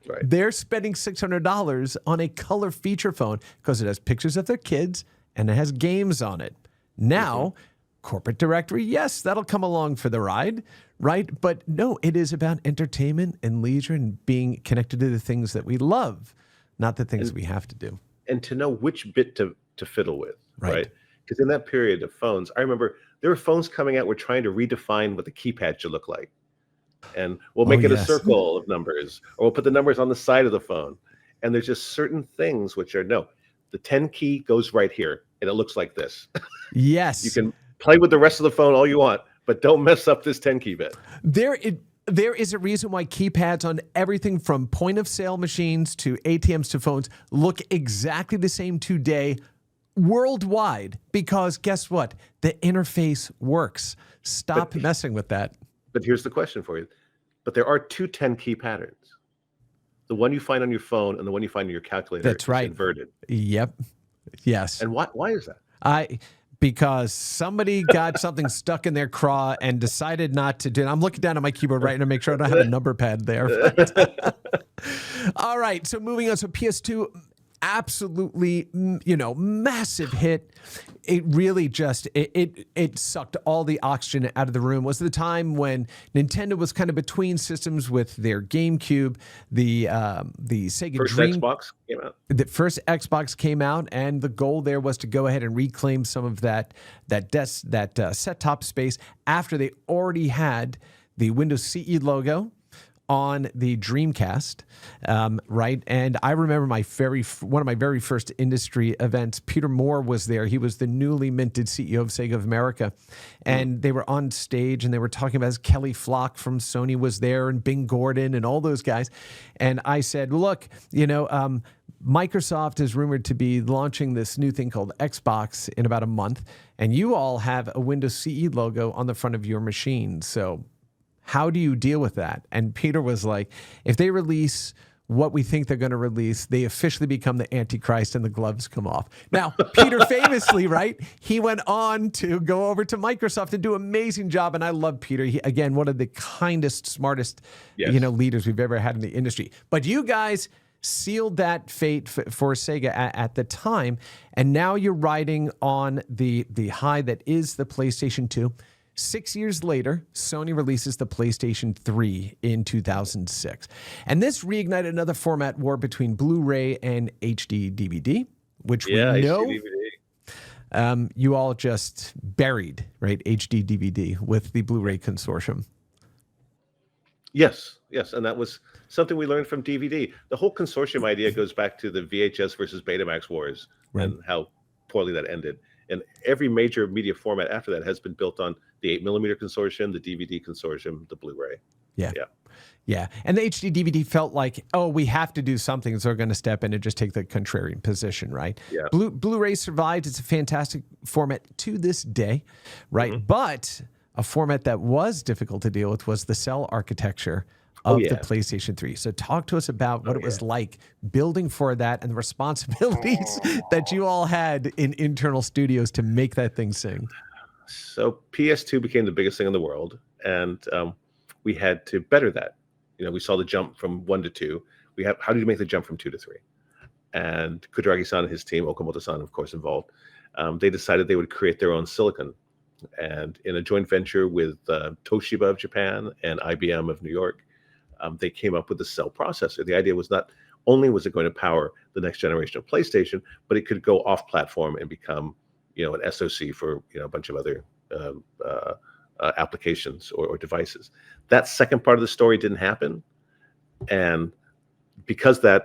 Right. They're spending $600 on a color feature phone because it has pictures of their kids and it has games on it. Now, corporate directory, yes, that'll come along for the ride, right? But no, it is about entertainment and leisure and being connected to the things that we love, not the things we have to do. And to know which bit to fiddle with, right? Because in that period of phones, I remember there were phones coming out, we're trying to redefine what the keypad should look like. and we'll Oh, make it a yes. circle of numbers, or we'll put the numbers on the side of the phone. And there's just certain things which are no, the 10 key goes right here, and it looks like this. You Yes. can play with the rest of the phone all you want, but don't mess up this 10 key bit. There is a reason why keypads on everything from point of sale machines to ATMs to phones look exactly the same today worldwide, because guess what? The interface works. Stop messing with that. But here's the question for you. But there are two 10 key patterns. The one you find on your phone and the one you find in your calculator That's right. is inverted. Yep. Yes. And why is that? Because somebody got something stuck in their craw and decided not to do it. I'm looking down at my keyboard right now to make sure I don't have a number pad there. All right, so moving on. So PS2, absolutely, massive hit. It really just, it sucked all the oxygen out of the room. Was the time when Nintendo was kind of between systems with their GameCube, the Sega First Dream. Xbox came out. The first Xbox came out, and the goal there was to go ahead and reclaim some of that set-top space after they already had the Windows CE logo on the Dreamcast, right? And I remember one of my very first industry events. Peter Moore was there. He was the newly minted CEO of Sega of America, and they were on stage and they were talking about Kelly Flock from Sony was there, and Bing Gordon and all those guys. And I said, look, Microsoft is rumored to be launching this new thing called Xbox in about a month, and you all have a Windows CE logo on the front of your machine. So how do you deal with that? And Peter was like, if they release what we think they're going to release, they officially become the Antichrist and the gloves come off. Now, Peter famously, right, he went on to go over to Microsoft and do an amazing job. And I love Peter. He, again, one of the kindest, smartest, leaders we've ever had in the industry. But you guys sealed that fate for Sega at the time. And now you're riding on the high that is the PlayStation 2. 6 years later, Sony releases the PlayStation 3 in 2006. And this reignited another format war between Blu-ray and HD DVD, which we know you all just buried, right? HD DVD with the Blu-ray consortium. Yes. And that was something we learned from DVD. The whole consortium idea goes back to the VHS versus Betamax wars, right, and how poorly that ended. And every major media format after that has been built on the 8mm consortium, the DVD consortium, the Blu-ray. Yeah. And the HD DVD felt like, we have to do something, so we're going to step in and just take the contrarian position, right? Yeah. Blu-ray survived. It's a fantastic format to this day, right? Mm-hmm. But a format that was difficult to deal with was the cell architecture of the PlayStation 3. So talk to us about what it was like building for that and the responsibilities that you all had in internal studios to make that thing sing. So PS2 became the biggest thing in the world, and we had to better that. We saw the jump from 1 to 2. How do you make the jump from 2 to 3? And Kudragi-san and his team, Okamoto-san, of course, involved, they decided they would create their own silicon. And in a joint venture with Toshiba of Japan and IBM of New York, they came up with the cell processor. The idea was not only was it going to power the next generation of PlayStation, but it could go off platform and become, an SoC for a bunch of other applications or devices. That second part of the story didn't happen, and because the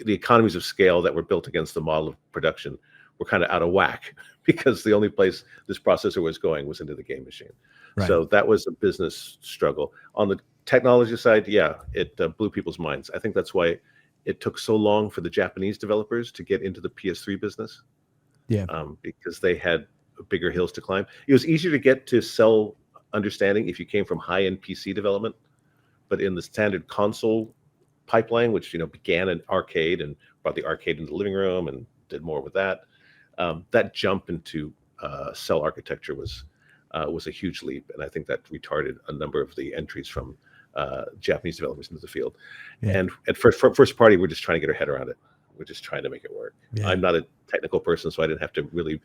economies of scale that were built against the model of production were kind of out of whack, because the only place this processor was going was into the game machine. Right. So that was a business struggle. On the technology side, it blew people's minds. I think that's why it took so long for the Japanese developers to get into the PS3 business. Because they had bigger hills to climb. It was easier to get to cell understanding if you came from high-end PC development, but in the standard console pipeline, which began in arcade and brought the arcade into the living room and did more with that, that jump into cell architecture was a huge leap, and I think that retarded a number of the entries from Japanese developers into the field. And at first party, we're just trying to get our head around it. We're just trying to make it work. I'm not a technical person, so I didn't have to really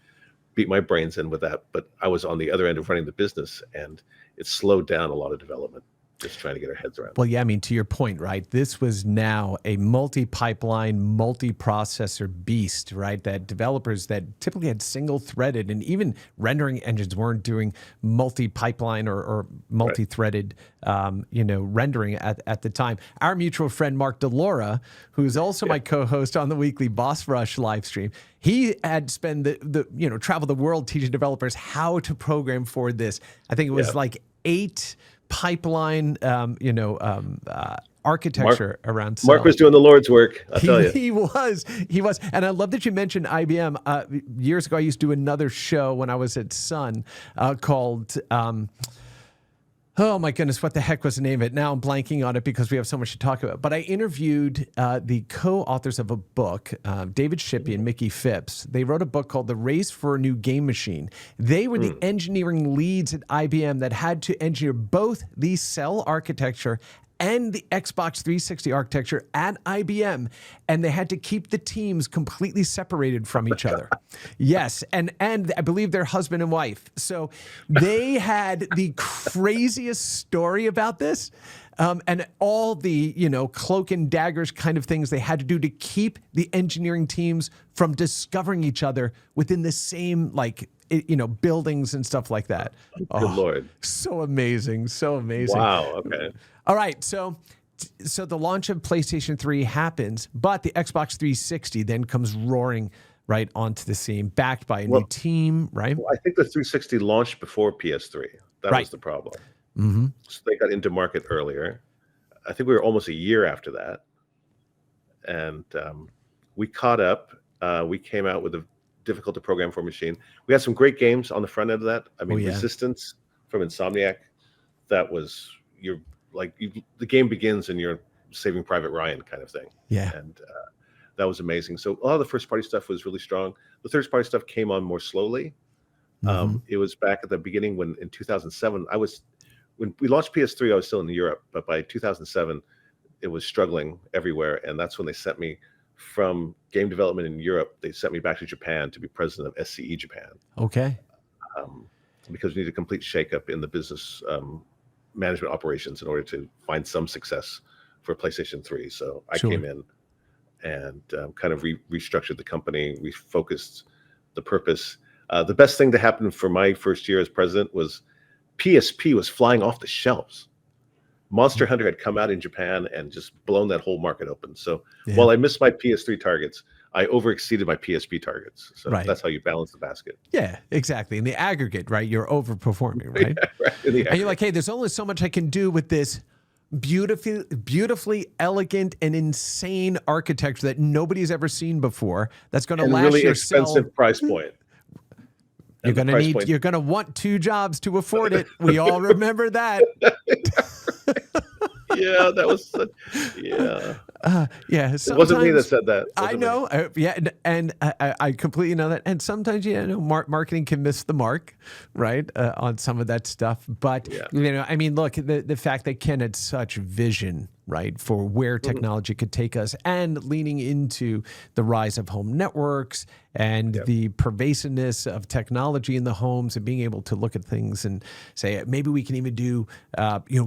beat my brains in with that, but I was on the other end of running the business, and it slowed down a lot of development. just trying to get our heads around. Well, yeah, I mean, to your point, right? This was now a multi-pipeline, multi-processor beast, right? That developers that typically had single-threaded, and even rendering engines weren't doing multi-pipeline or multi-threaded, rendering at the time. Our mutual friend Mark DeLaura, who's also my co-host on the weekly Boss Rush live stream, he had spent travel the world teaching developers how to program for this. I think it was like 8 pipeline, architecture around cell. Mark was doing the Lord's work, I'll tell you. He was. And I love that you mentioned IBM. Years ago, I used to do another show when I was at Sun called... oh my goodness, what the heck was the name of it? Now I'm blanking on it because we have so much to talk about. But I interviewed the co-authors of a book, David Shippey and Mickey Phipps. They wrote a book called The Race for a New Game Machine. They were the engineering leads at IBM that had to engineer both the cell architecture and the Xbox 360 architecture at IBM, and they had to keep the teams completely separated from each other. Yes, and I believe they're husband and wife. So they had the craziest story about this, and all the cloak and daggers kind of things they had to do to keep the engineering teams from discovering each other within the same buildings and stuff like that. Good Lord. So amazing. So amazing. Wow. Okay. All right. So the launch of PlayStation 3 happens, but the Xbox 360 then comes roaring right onto the scene, backed by a new team, right? Well, I think the 360 launched before PS3. That was the problem. Mm-hmm. So they got into market earlier. I think we were almost a year after that. And we caught up. We came out with a difficult to program for machine. We had some great games on the front end of that. I mean, Resistance from Insomniac. That was the game begins and you're Saving Private Ryan kind of thing. Yeah. And that was amazing. So a lot of the first party stuff was really strong. The third party stuff came on more slowly. It was back at the beginning when in 2007, when we launched PS3, I was still in Europe, but by 2007, it was struggling everywhere. And that's when they sent me from game development in Europe. They sent me back to Japan to be president of SCE Japan. Okay. Because we needed a complete shakeup in the business management operations in order to find some success for PlayStation 3. So I came in and kind of restructured the company, refocused the purpose. The best thing to happen for my first year as president was PSP was flying off the shelves. Monster Hunter had come out in Japan and just blown that whole market open. So while I missed my PS3 targets, I overexceeded my PSP targets. So that's how you balance the basket. Yeah, exactly. In the aggregate, right? You're overperforming, right? And you're like, hey, there's only so much I can do with this beautifully elegant and insane architecture that nobody's ever seen before. That's going to last really your expensive price point. You're going to want 2 jobs to afford it. We all remember that. Yeah, that was it wasn't me that said that. I know. And I completely know that. And sometimes, marketing can miss the mark, right, on some of that stuff. But, I mean, look, the fact that Ken had such vision, right, for where technology could take us, and leaning into the rise of home networks and the pervasiveness of technology in the homes, and being able to look at things and say, maybe we can even do,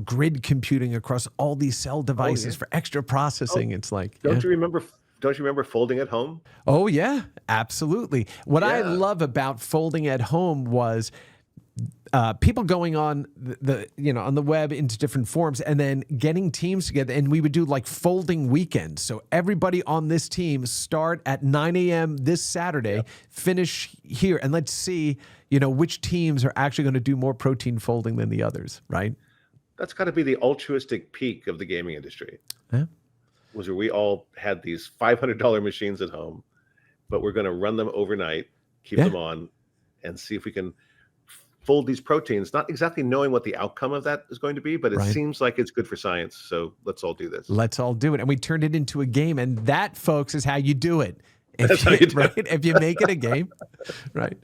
grid computing across all these cell devices for extra processing. It's like, don't you remember folding at home? Oh yeah, absolutely. What I love about folding at home was people going on on the web into different forums and then getting teams together, and we would do like folding weekends. So everybody on this team start at 9 a.m. this Saturday, finish here, and let's see, which teams are actually going to do more protein folding than the others, right? That's got to be the altruistic peak of the gaming industry. Yeah. Was where we all had these $500 machines at home, but we're going to run them overnight, keep them on, and see if we can fold these proteins, not exactly knowing what the outcome of that is going to be, but it seems like it's good for science. So let's all do this. Let's all do it. And we turned it into a game. And that, folks, is how you do it. If you make it a game, right?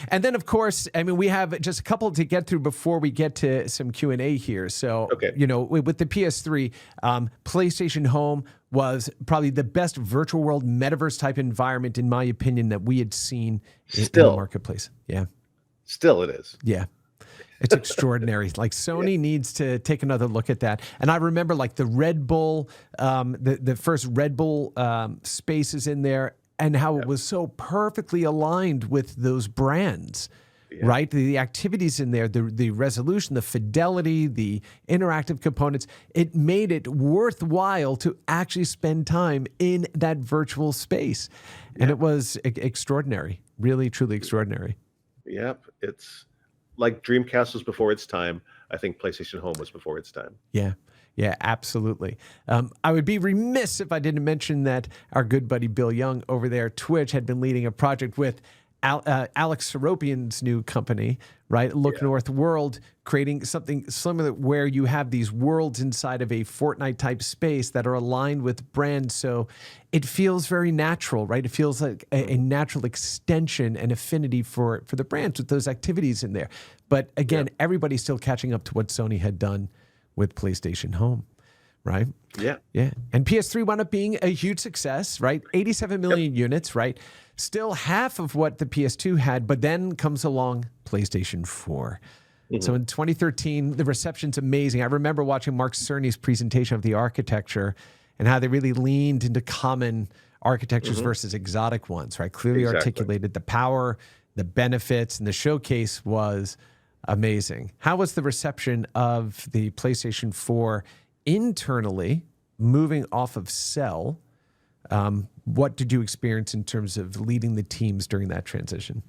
And then, of course, I mean, we have just a couple to get through before we get to some Q&A here. So, with the PS3, PlayStation Home was probably the best virtual world metaverse type environment, in my opinion, that we had seen in the marketplace. Yeah. Still it is. Yeah. It's extraordinary. Like Sony needs to take another look at that. And I remember like the Red Bull, the first Red Bull spaces in there, and how it was so perfectly aligned with those brands. Right? The activities in there, the resolution, the fidelity, the interactive components, it made it worthwhile to actually spend time in that virtual space. And it was extraordinary, really, truly extraordinary. Yep. It's like Dreamcast was before its time. I think PlayStation Home was before its time. Yeah. Yeah, absolutely. I would be remiss if I didn't mention that our good buddy Bill Young over there at Twitch had been leading a project with Alex Seropian's new company, right? Look North World, creating something similar where you have these worlds inside of a Fortnite type space that are aligned with brands. So it feels very natural, right? It feels like a natural extension and affinity for the brands with those activities in there. But again, everybody's still catching up to what Sony had done with PlayStation Home. Right? Yeah. Yeah. And PS3 wound up being a huge success, right? 87 million units, right? Still half of what the PS2 had, but then comes along PlayStation 4. So in 2013, the reception's amazing. I remember watching Mark Cerny's presentation of the architecture and how they really leaned into common architectures versus exotic ones, right? Clearly articulated the power, the benefits, and the showcase was amazing. How was the reception of the PlayStation 4 internally, moving off of Cell? What did you experience in terms of leading the teams during that transition?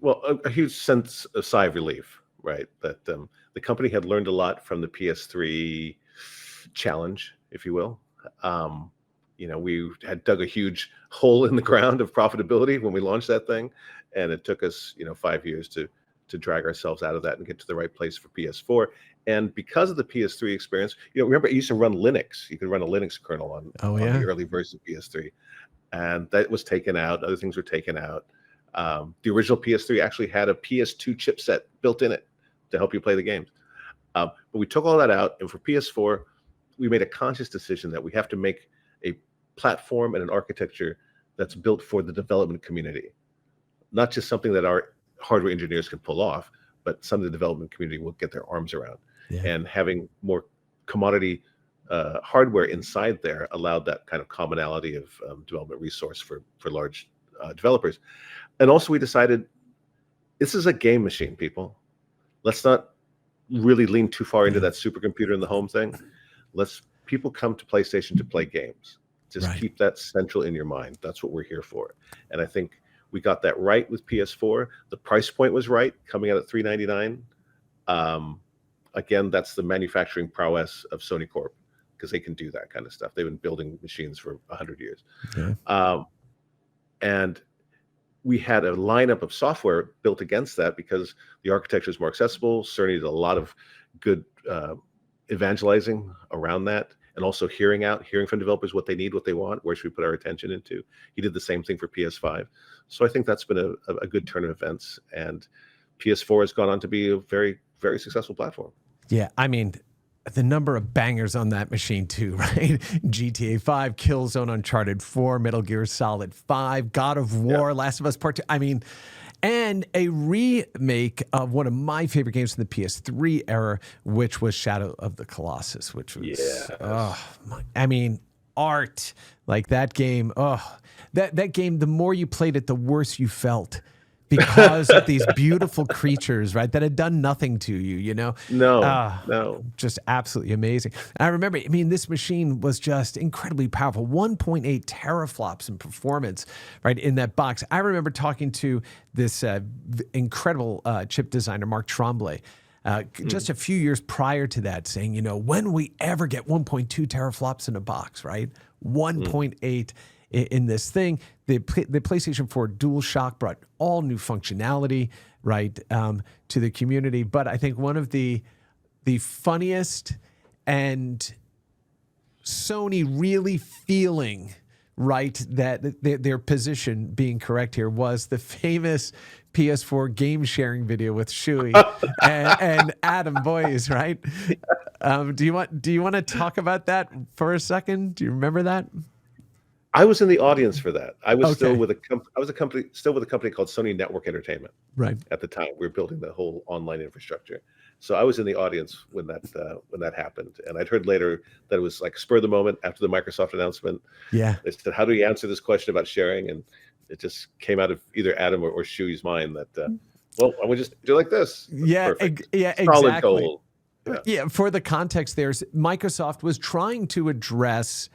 Well, a huge sense of sigh of relief, right? That the company had learned a lot from the PS3 challenge, if you will. We had dug a huge hole in the ground of profitability when we launched that thing, and it took us, 5 years to drag ourselves out of that and get to the right place for PS4. And because of the PS3 experience, remember it used to run Linux. You could run a Linux kernel on the early version of PS3, and that was taken out. Other things were taken out. The original PS3 actually had a PS2 chipset built in it to help you play the games. But we took all that out, and for PS4, we made a conscious decision that we have to make a platform and an architecture that's built for the development community, not just something that our hardware engineers can pull off, but some of the development community will get their arms around. And having more commodity hardware inside there allowed that kind of commonality of development resource for large developers. And also we decided this is a game machine, people. Let's not really lean too far into that supercomputer in the home thing. People come to PlayStation to play games. Just keep that central in your mind. That's what we're here for. And I think we got that right with PS4. The price point was right, coming out at $399. Again, that's the manufacturing prowess of Sony Corp, because they can do that kind of stuff. They've been building machines for 100 years. And we had a lineup of software built against that because the architecture is more accessible. Cerny did a lot of good evangelizing around that, and also hearing from developers what they need, what they want, where should we put our attention into. He did the same thing for PS5. So I think that's been a good turn of events, and PS4 has gone on to be a very, very successful platform. Yeah, I mean, the number of bangers on that machine too, right? GTA 5, Killzone, Uncharted 4, Metal Gear Solid 5, God of War, Last of Us Part 2. I mean, and a remake of one of my favorite games from the PS3 era, which was Shadow of the Colossus, which was, art. Like that game, that game, the more you played it, the worse you felt, because of these beautiful creatures, right, that had done nothing to you, No. Just absolutely amazing. And I remember, this machine was just incredibly powerful, 1.8 teraflops in performance, right, in that box. I remember talking to this incredible chip designer, Mark Tremblay, just a few years prior to that, saying, when we ever get 1.2 teraflops in a box, right, 1.8 in this thing. The PlayStation 4 DualShock brought all new functionality, right, to the community. But I think one of the funniest, and Sony really feeling right that their position being correct here was the famous PS4 game sharing video with Shuey and Adam Boyes, right? Do you want to talk about that for a second? Do you remember that? I was in the audience for that. I was still Okay. with still with a company called Sony Network Entertainment Right. at the time. We were building the whole online infrastructure. So I was in the audience when that happened, and I'd heard later that it was like spur of the moment after the Microsoft announcement. Yeah. They said, "How do we answer this question about sharing?" And it just came out of either Adam or Shui's mind that, well, I would just do it like this. That's Yeah. perfect. Yeah. Solid Exactly. gold. Yeah. Yeah. For the context, Microsoft was trying to address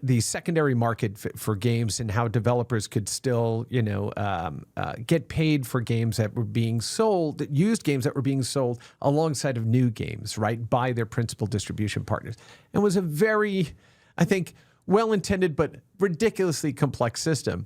the secondary market for games and how developers could still, get paid for games that were being sold, used games that were being sold alongside of new games, right, by their principal distribution partners. And was a very, I think, well-intended but ridiculously complex system.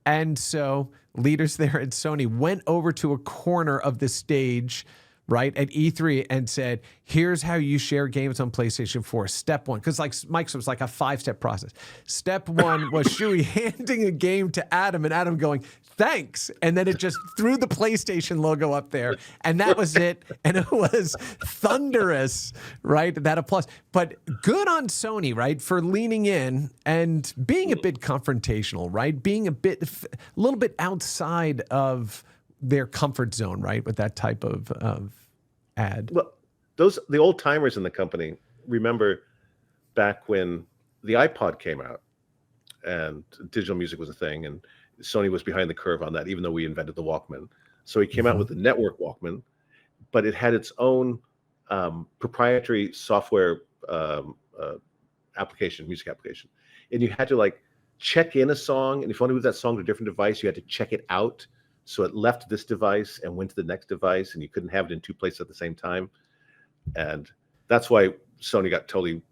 And so leaders there at Sony went over to a corner of the stage, right, at E3 and said, here's how you share games on PlayStation 4. Step one, because like Mike's was like a 5-step process. Step one was Shuey handing a game to Adam and Adam going, thanks. And then it just threw the PlayStation logo up there. And that was it. And it was thunderous, right? That applause. But good on Sony, right, for leaning in and being a bit confrontational, right? Being a little bit outside of their comfort zone, right, with that type of ad. Well, the old timers in the company remember back when the iPod came out and digital music was a thing, and Sony was behind the curve on that, even though we invented the Walkman. So he came out with the network Walkman, but it had its own proprietary software application, music application, and you had to like check in a song, and if you want to move that song to a different device, you had to check it out. So it left this device and went to the next device, and you couldn't have it in two places at the same time. And that's why Sony got totally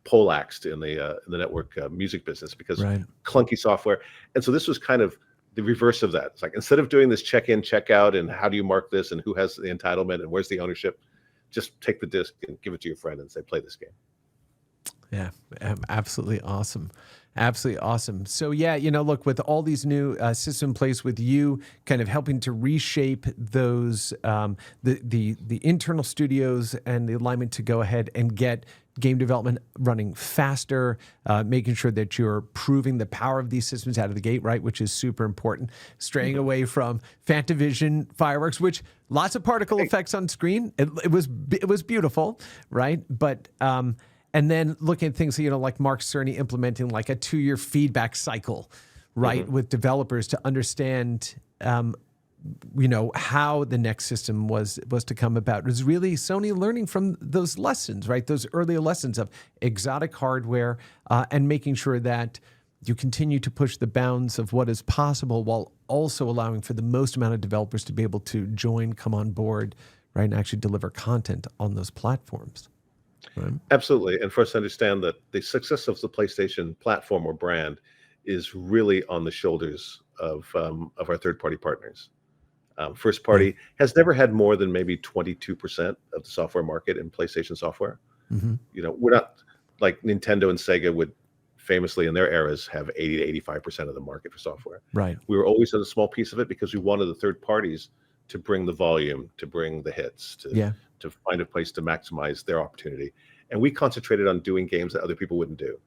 poleaxed in the network music business, because clunky software. And so this was kind of the reverse of that. It's like, instead of doing this check in, check out, and how do you mark this, and who has the entitlement, and where's the ownership, just take the disc and give it to your friend and say, play this game. Yeah, absolutely awesome. Absolutely awesome. So yeah, look, with all these new systems in place, with you kind of helping to reshape those the internal studios and the alignment to go ahead and get game development running faster, making sure that you're proving the power of these systems out of the gate, right, which is super important. Straying away from Fantavision fireworks, which lots of particle effects on screen. It was beautiful, right? But and then looking at things, like Mark Cerny implementing like a 2-year feedback cycle, right, with developers to understand, how the next system was to come about. It was really Sony learning from those lessons, right, those earlier lessons of exotic hardware and making sure that you continue to push the bounds of what is possible while also allowing for the most amount of developers to be able to come on board, right, and actually deliver content on those platforms. Right. Absolutely. And for us to understand that the success of the PlayStation platform or brand is really on the shoulders of our third-party partners. First party has never had more than maybe 22% of the software market in PlayStation software. We're not like Nintendo and Sega would famously in their eras have 80 to 85% of the market for software. Right. We were always at a small piece of it because we wanted the third parties to bring the volume, to bring the hits, to find a place to maximize their opportunity. And we concentrated on doing games that other people wouldn't do.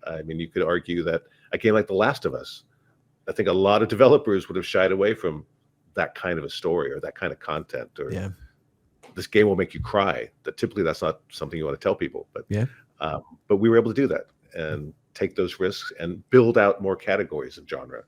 I mean, you could argue that a game like The Last of Us, I think a lot of developers would have shied away from that kind of a story or that kind of content, or this game will make you cry. That typically that's not something you want to tell people, but we were able to do that and take those risks and build out more categories of genre.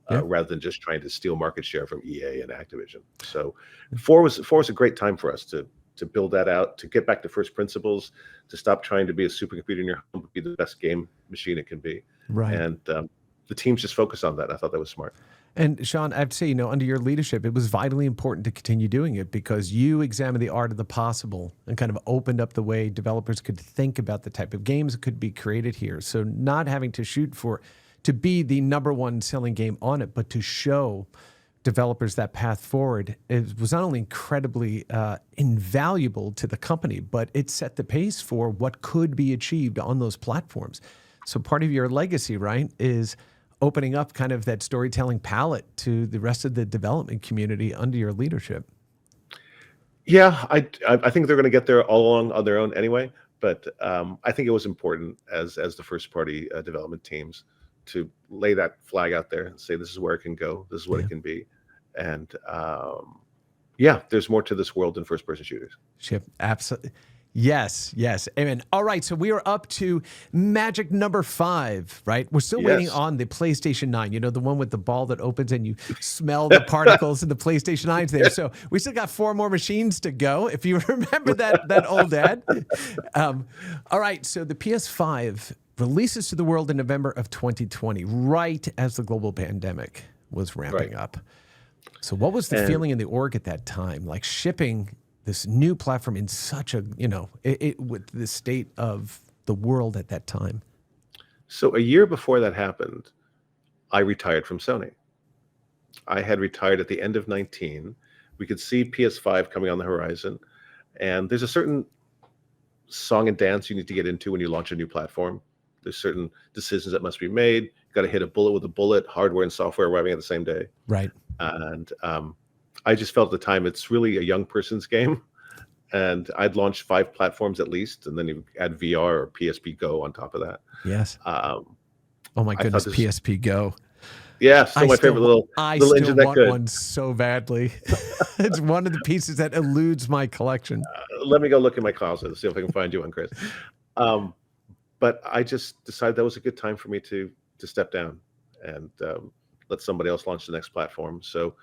Rather than just trying to steal market share from EA and Activision. So 4 was a great time for us to build that out, to get back to first principles, to stop trying to be a supercomputer in your home, but be the best game machine it can be. Right. And the teams just focused on that. I thought that was smart. And Shawn, I have to say, under your leadership, it was vitally important to continue doing it because you examined the art of the possible and kind of opened up the way developers could think about the type of games that could be created here. So not having to shoot to be the #1 selling game on it, but to show developers that path forward, it was not only incredibly invaluable to the company, but it set the pace for what could be achieved on those platforms. So part of your legacy, right, is opening up kind of that storytelling palette to the rest of the development community under your leadership. Yeah, I think they're going to get there all along on their own anyway. But I think it was important as the first party development teams to lay that flag out there and say, this is where it can go. This is what it can be. And yeah, there's more to this world than first-person shooters. Chip, absolutely. Yes, yes. Amen. All right, so we are up to magic number 5, right? We're still waiting on the PlayStation 9, you know, the one with the ball that opens and you smell the particles in the PlayStation 9's there. So we still got 4 more machines to go, if you remember that old ad. All right, so the PS5 releases to the world in November of 2020, right as the global pandemic was ramping up. So what was the feeling in the org at that time? Like shipping this new platform in such a, you know, with the state of the world at that time? So a year before that happened, I retired from Sony. I had retired at the end of 19. We could see PS5 coming on the horizon. And there's a certain song and dance you need to get into when you launch a new platform. There's certain decisions that must be made. You got to hit a bullet with a bullet, hardware and software arriving at the same day. Right. And I just felt at the time it's really a young person's game. And I'd launched 5 platforms at least, and then you add VR or PSP Go on top of that. Yes. Oh my goodness, PSP Go. Yeah, still my favorite little engine that could. One so badly. It's one of the pieces that eludes my collection. Let me go look in my closet and see if I can find you one, Chris. But I just decided that was a good time for me to step down and let somebody else launch the next platform. So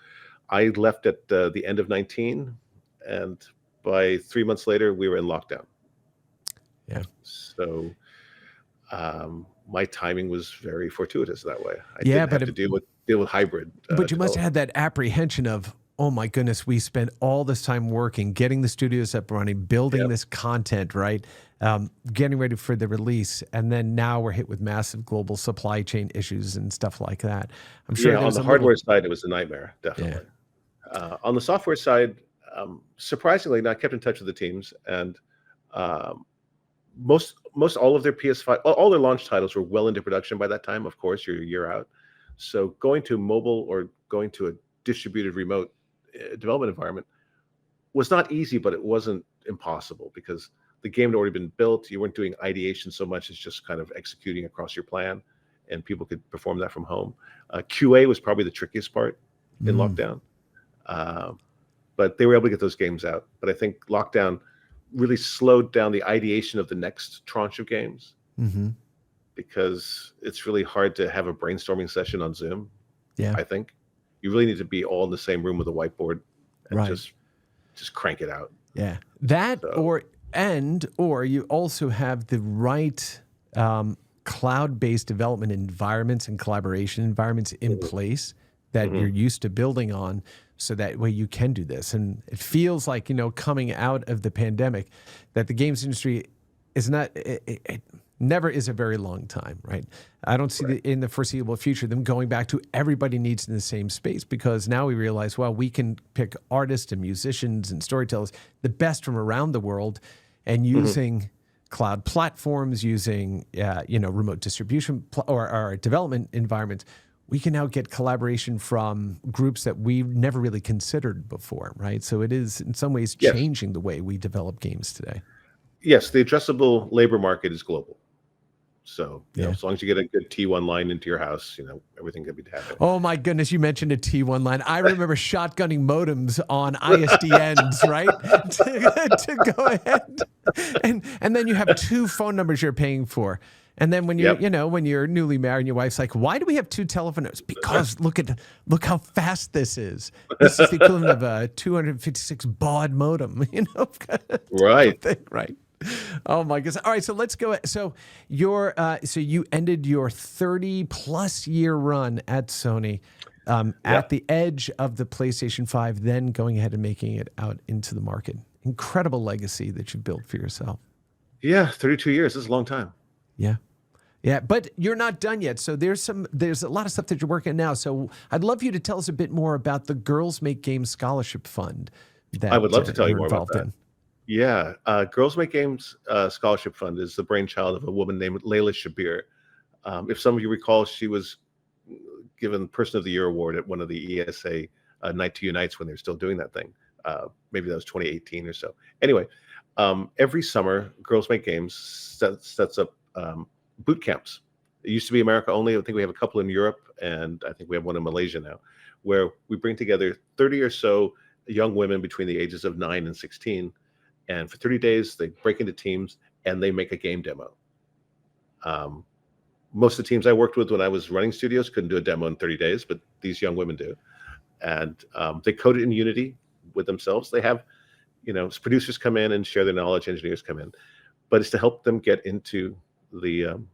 I left at the end of 19, and by 3 months later, we were in lockdown. Yeah. So my timing was very fortuitous that way. I didn't have to deal with hybrid. But you must have had that apprehension of, oh my goodness, we spent all this time working, getting the studios up and running, building this content, right? Getting ready for the release. And then now we're hit with massive global supply chain issues and stuff like that. I'm sure on the hardware side, it was a nightmare, definitely. Yeah. On the software side, surprisingly, I kept in touch with the teams, and most all of their PS5, all their launch titles were well into production by that time. Of course, you're a year out. So going to mobile or going to a distributed remote development environment was not easy, but it wasn't impossible because the game had already been built. You weren't doing ideation so much as just kind of executing across your plan, and people could perform that from home. QA was probably the trickiest part in lockdown. But they were able to get those games out. But I think lockdown really slowed down the ideation of the next tranche of games because it's really hard to have a brainstorming session on Zoom. Yeah, I think you really need to be all in the same room with a whiteboard and just crank it out. Yeah, that or you also have the right cloud-based development environments and collaboration environments in place that you're used to building on. So that way you can do this. And it feels like, you know, coming out of the pandemic, that the games industry is not, it never is a very long time, right? I don't see in the foreseeable future them going back to everybody needs in the same space, because now we realize, well, we can pick artists and musicians and storytellers, the best from around the world, and using cloud platforms, using, remote distribution or development environments, we can now get collaboration from groups that we've never really considered before, right? So it is in some ways changing the way we develop games today. Yes, the addressable labor market is global. So you know, as long as you get a good T1 line into your house, you know, everything can be happening. Oh my goodness, you mentioned a T1 line. I remember shotgunning modems on ISDNs, right? to go ahead. And then you have 2 phone numbers you're paying for. And then when you're, when you're newly married and your wife's like, why do we have 2 telephone numbers? Because look how fast this is. This is the equivalent of a 256 baud modem, Right. Right. Oh my goodness. All right. So let's go. So you ended your 30+ year run at Sony at the edge of the PlayStation 5, then going ahead and making it out into the market. Incredible legacy that you've built for yourself. Yeah. 32 years. This is a long time. Yeah. Yeah, but you're not done yet. So there's a lot of stuff that you're working on now. So I'd love you to tell us a bit more about the Girls Make Games Scholarship Fund. I would love to tell you more about that. Yeah, Girls Make Games Scholarship Fund is the brainchild of a woman named Layla Shabir. If some of you recall, she was given Person of the Year award at one of the ESA Night to Unites when they were still doing that thing. Maybe that was 2018 or so. Anyway, every summer, Girls Make Games sets up boot camps It used to be America only. I think we have a couple in Europe, and I think we have one in Malaysia now, where we bring together 30 or so young women between the ages of 9 and 16. And for 30 days, they break into teams and they make a game demo. Most of the teams I worked with when I was running studios couldn't do a demo in 30 days, but these young women do. And they code it in Unity with themselves. They have, producers come in and share their knowledge, engineers come in, but it's to help them get into the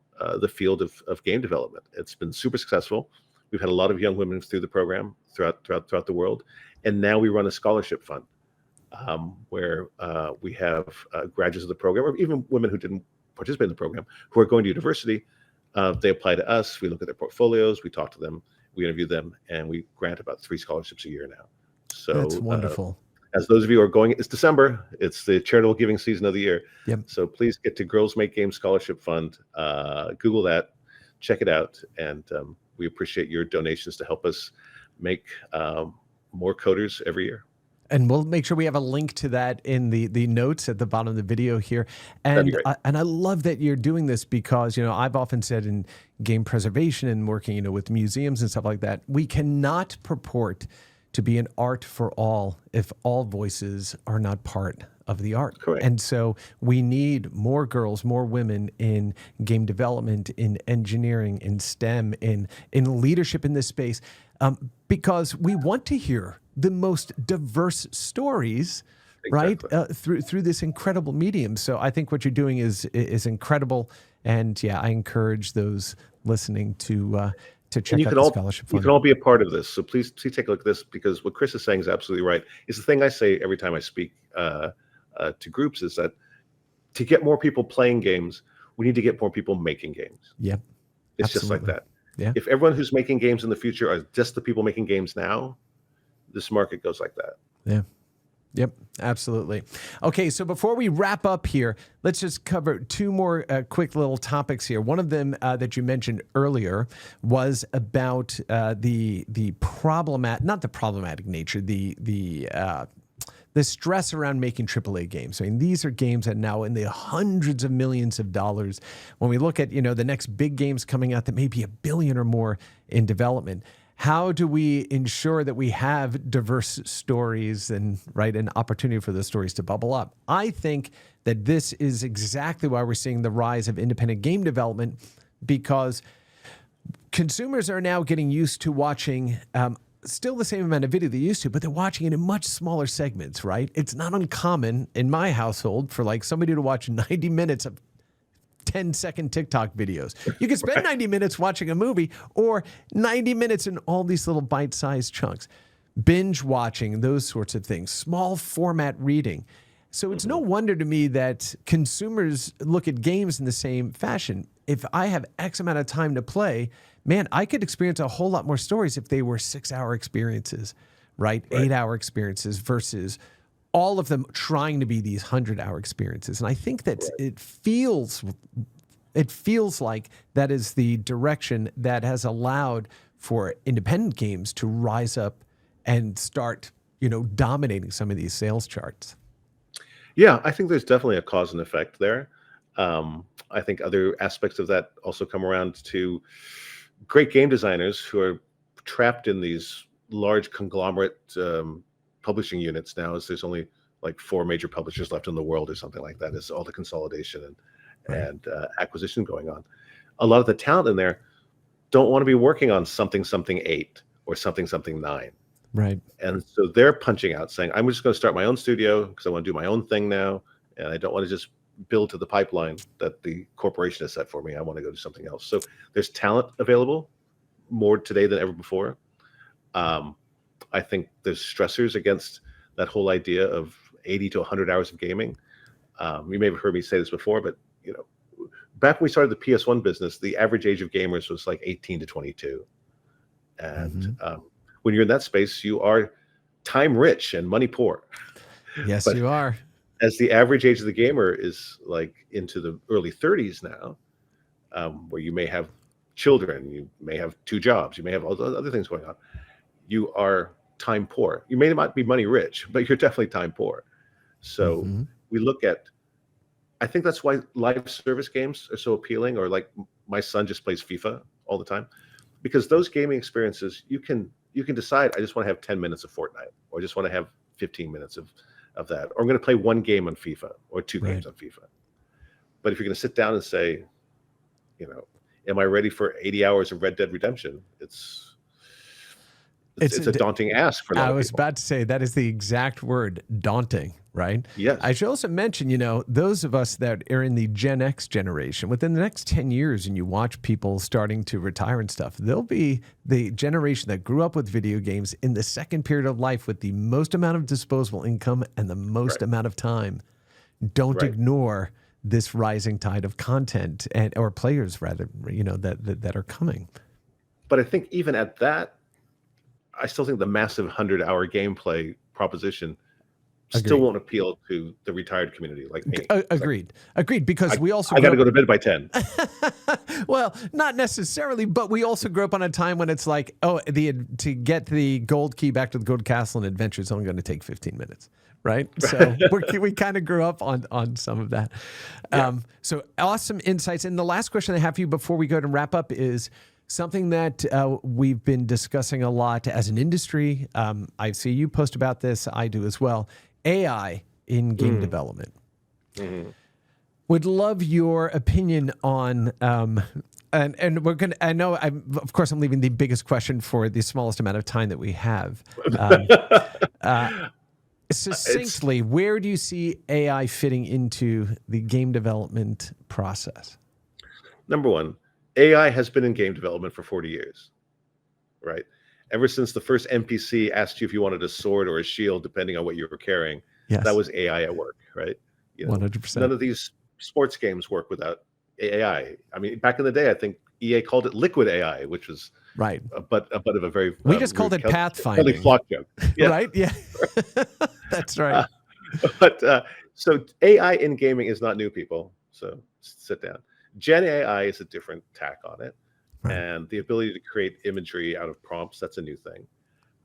field of game development. It's been super successful. We've had a lot of young women through the program throughout the world, and now we run a scholarship fund where we have graduates of the program, or even women who didn't participate in the program, who are going to university. They apply to us. We look at their portfolios. We talk to them. We interview them, and we grant about 3 scholarships a year now. So that's wonderful. As those of you who are going, it's December. It's the charitable giving season of the year. Yep. So please get to Girls Make Games Scholarship Fund. Google that, check it out, and we appreciate your donations to help us make more coders every year. And we'll make sure we have a link to that in the notes at the bottom of the video here. And I love that you're doing this because, I've often said in game preservation and working, with museums and stuff like that, we cannot purport to be an art for all if all voices are not part of the art. Correct. And so we need more girls, more women in game development, in engineering, in STEM, in leadership in this space, because we want to hear the most diverse stories, exactly. right? Through this incredible medium. So I think what you're doing is incredible. And yeah, I encourage those listening to check out the scholarship fund. You can all be a part of this. So please take a look at this, because what Chris is saying is absolutely right. It's the thing I say every time I speak to groups, is that to get more people playing games, we need to get more people making games. Yep. It's just like that. Yeah. If everyone who's making games in the future are just the people making games now, this market goes like that. Yeah. Yep, absolutely. Okay, so before we wrap up here, let's just cover 2 more quick little topics here. One of them that you mentioned earlier was about the problematic nature, the stress around making AAA games. I mean, these are games that now in the hundreds of millions of dollars. When we look at the next big games coming out that may be $1 billion or more in development. How do we ensure that we have diverse stories and an opportunity for those stories to bubble up? I think that this is exactly why we're seeing the rise of independent game development, because consumers are now getting used to watching still the same amount of video they used to, but they're watching it in much smaller segments, right? It's not uncommon in my household for somebody to watch 90 minutes of 10-second TikTok videos. You can spend 90 minutes watching a movie, or 90 minutes in all these little bite-sized chunks. Binge watching, those sorts of things. Small format reading. So it's no wonder to me that consumers look at games in the same fashion. If I have X amount of time to play, man, I could experience a whole lot more stories if they were 6-hour experiences, right? 8-hour experiences versus all of them trying to be these 100-hour experiences. And I think that it feels like that is the direction that has allowed for independent games to rise up and start, dominating some of these sales charts. Yeah, I think there's definitely a cause and effect there. I think other aspects of that also come around to great game designers who are trapped in these large conglomerate publishing units now, as there's only 4 major publishers left in the world or something like that. Is all the consolidation and acquisition going on. A lot of the talent in there don't want to be working on something 8 or something 9. Right. And so they're punching out saying, I'm just going to start my own studio because I want to do my own thing now. And I don't want to just build to the pipeline that the corporation has set for me. I want to go do something else. So there's talent available more today than ever before. I think there's stressors against that whole idea of 80 to 100 hours of gaming. You may have heard me say this before, but back when we started the PS1 business, the average age of gamers was 18 to 22. And when you're in that space, you are time rich and money poor. Yes, you are. As the average age of the gamer is into the early 30s now, where you may have children, you may have 2 jobs, you may have all the other things going on. You are time poor. You may not be money rich, but you're definitely time poor. So we look at, I think that's why live service games are so appealing, or my son just plays FIFA all the time, because those gaming experiences, you can decide, I just want to have 10 minutes of Fortnite, or I just want to have 15 minutes of that, or I'm going to play one game on FIFA or two games on FIFA. But if you're going to sit down and say, am I ready for 80 hours of Red Dead Redemption? It's a daunting ask for a lot of people. I was about to say, that is the exact word, daunting, right? Yes. I should also mention, those of us that are in the Gen X generation, within the next 10 years, and you watch people starting to retire and stuff, they'll be the generation that grew up with video games in the second period of life with the most amount of disposable income and the most amount of time. Don't ignore this rising tide of content or players, rather, that are coming. But I think even at that, I still think the massive 100-hour gameplay proposition still won't appeal to the retired community like me. Agreed. Because I got to go to bed by 10. Well, not necessarily, but we also grew up on a time when it's like, to get the gold key back to the gold castle and adventure is only going to take 15 minutes. Right. So we kind of grew up on some of that. So awesome insights. And the last question I have for you before we go to wrap up is something that we've been discussing a lot as an industry. I see you post about this. I do as well. AI in game development. Would love your opinion on, and we're going to, of course, I'm leaving the biggest question for the smallest amount of time that we have. Succinctly, where do you see AI fitting into the game development process? Number one, AI has been in game development for 40 years, right? Ever since the first NPC asked you if you wanted a sword or a shield, depending on what you were carrying, that was AI at work, right? 100%. None of these sports games work without AI. I mean, back in the day, I think EA called it liquid AI, which was a butt of a very we just called it pathfinding. Flock joke, right? Yeah, that's right. So AI in gaming is not new, people. So sit down. Gen AI is a different tack on it, and the ability to create imagery out of prompts, that's a new thing.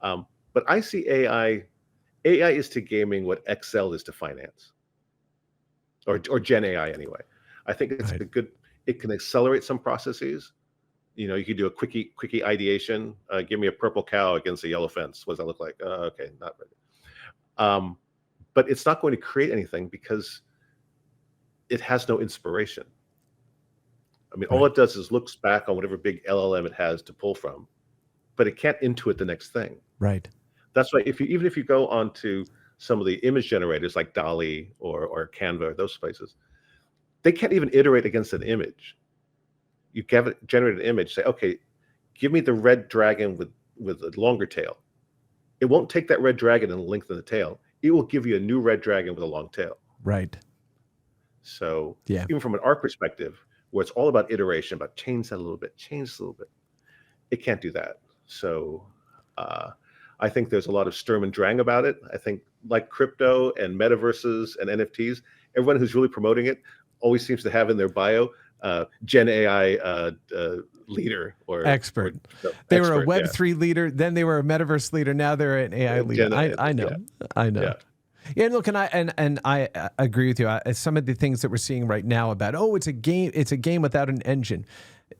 But I see AI is to gaming what Excel is to finance, or Gen AI anyway. I think it's it can accelerate some processes. You could do a quickie ideation. Give me a purple cow against a yellow fence. What does that look like? Okay, not ready. But it's not going to create anything because it has no inspiration. I mean, all it does is looks back on whatever big LLM it has to pull from, but it can't intuit the next thing. Right. That's why even if you go onto some of the image generators like DALL-E or Canva, those places, they can't even iterate against an image. You generate an image, say, okay, give me the red dragon with a longer tail. It won't take that red dragon and lengthen the tail. It will give you a new red dragon with a long tail. Right. So even from an art perspective, where it's all about iteration, about change that a little bit, it can't do that. So I think there's a lot of Sturm and Drang about it. I think like crypto and metaverses and NFTs, everyone who's really promoting it always seems to have in their bio Gen AI leader or expert. They were a Web3 leader, then they were a metaverse leader, now they're an AI leader. I know. Yeah, look, and I agree with you. Some of the things that we're seeing right now about it's a game without an engine.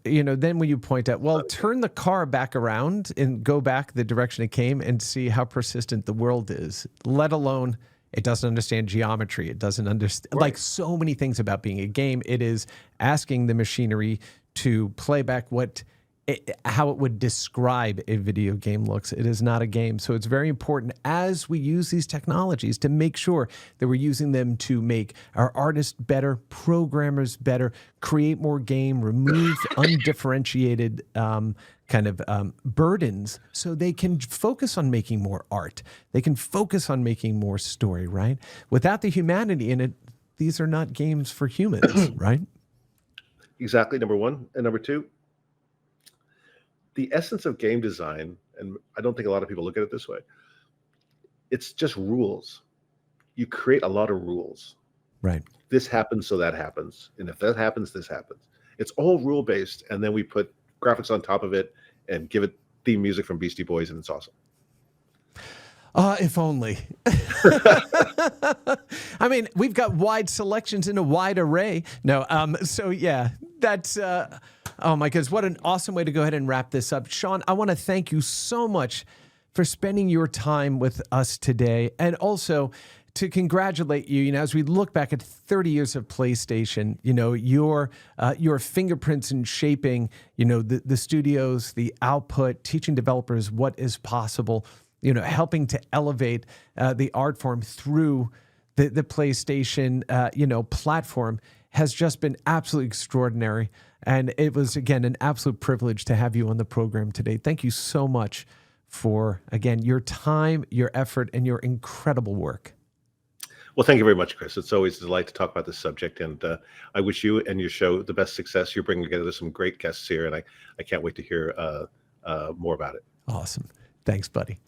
Then when you point out, well, turn the car back around and go back the direction it came and see how persistent the world is, let alone it doesn't understand geometry. It doesn't understand, like so many things about being a game. It is asking the machinery to play back how it would describe a video game looks. It is not a game. So it's very important as we use these technologies to make sure that we're using them to make our artists better, programmers better, create more game, remove undifferentiated burdens so they can focus on making more art. They can focus on making more story, right? Without the humanity in it, these are not games for humans, right? Exactly, number one. And number two, the essence of game design, and I don't think a lot of people look at it this way, it's just rules. You create a lot of rules. Right. This happens, so that happens. And if that happens, this happens. It's all rule-based, and then we put graphics on top of it and give it theme music from Beastie Boys, and it's awesome. If only. I mean, we've got wide selections in a wide array. No, so yeah, that's Oh my goodness, what an awesome way to go ahead and wrap this up. Shawn, I want to thank you so much for spending your time with us today, and also to congratulate you. As we look back at 30 years of PlayStation, your fingerprints in shaping, the studios, the output, teaching developers what is possible, helping to elevate the art form through the PlayStation, platform has just been absolutely extraordinary. And it was, again, an absolute privilege to have you on the program today. Thank you so much for, again, your time, your effort, and your incredible work. Well, thank you very much, Chris. It's always a delight to talk about this subject, and I wish you and your show the best success. You're bringing together some great guests here, and I can't wait to hear more about it. Awesome. Thanks, buddy.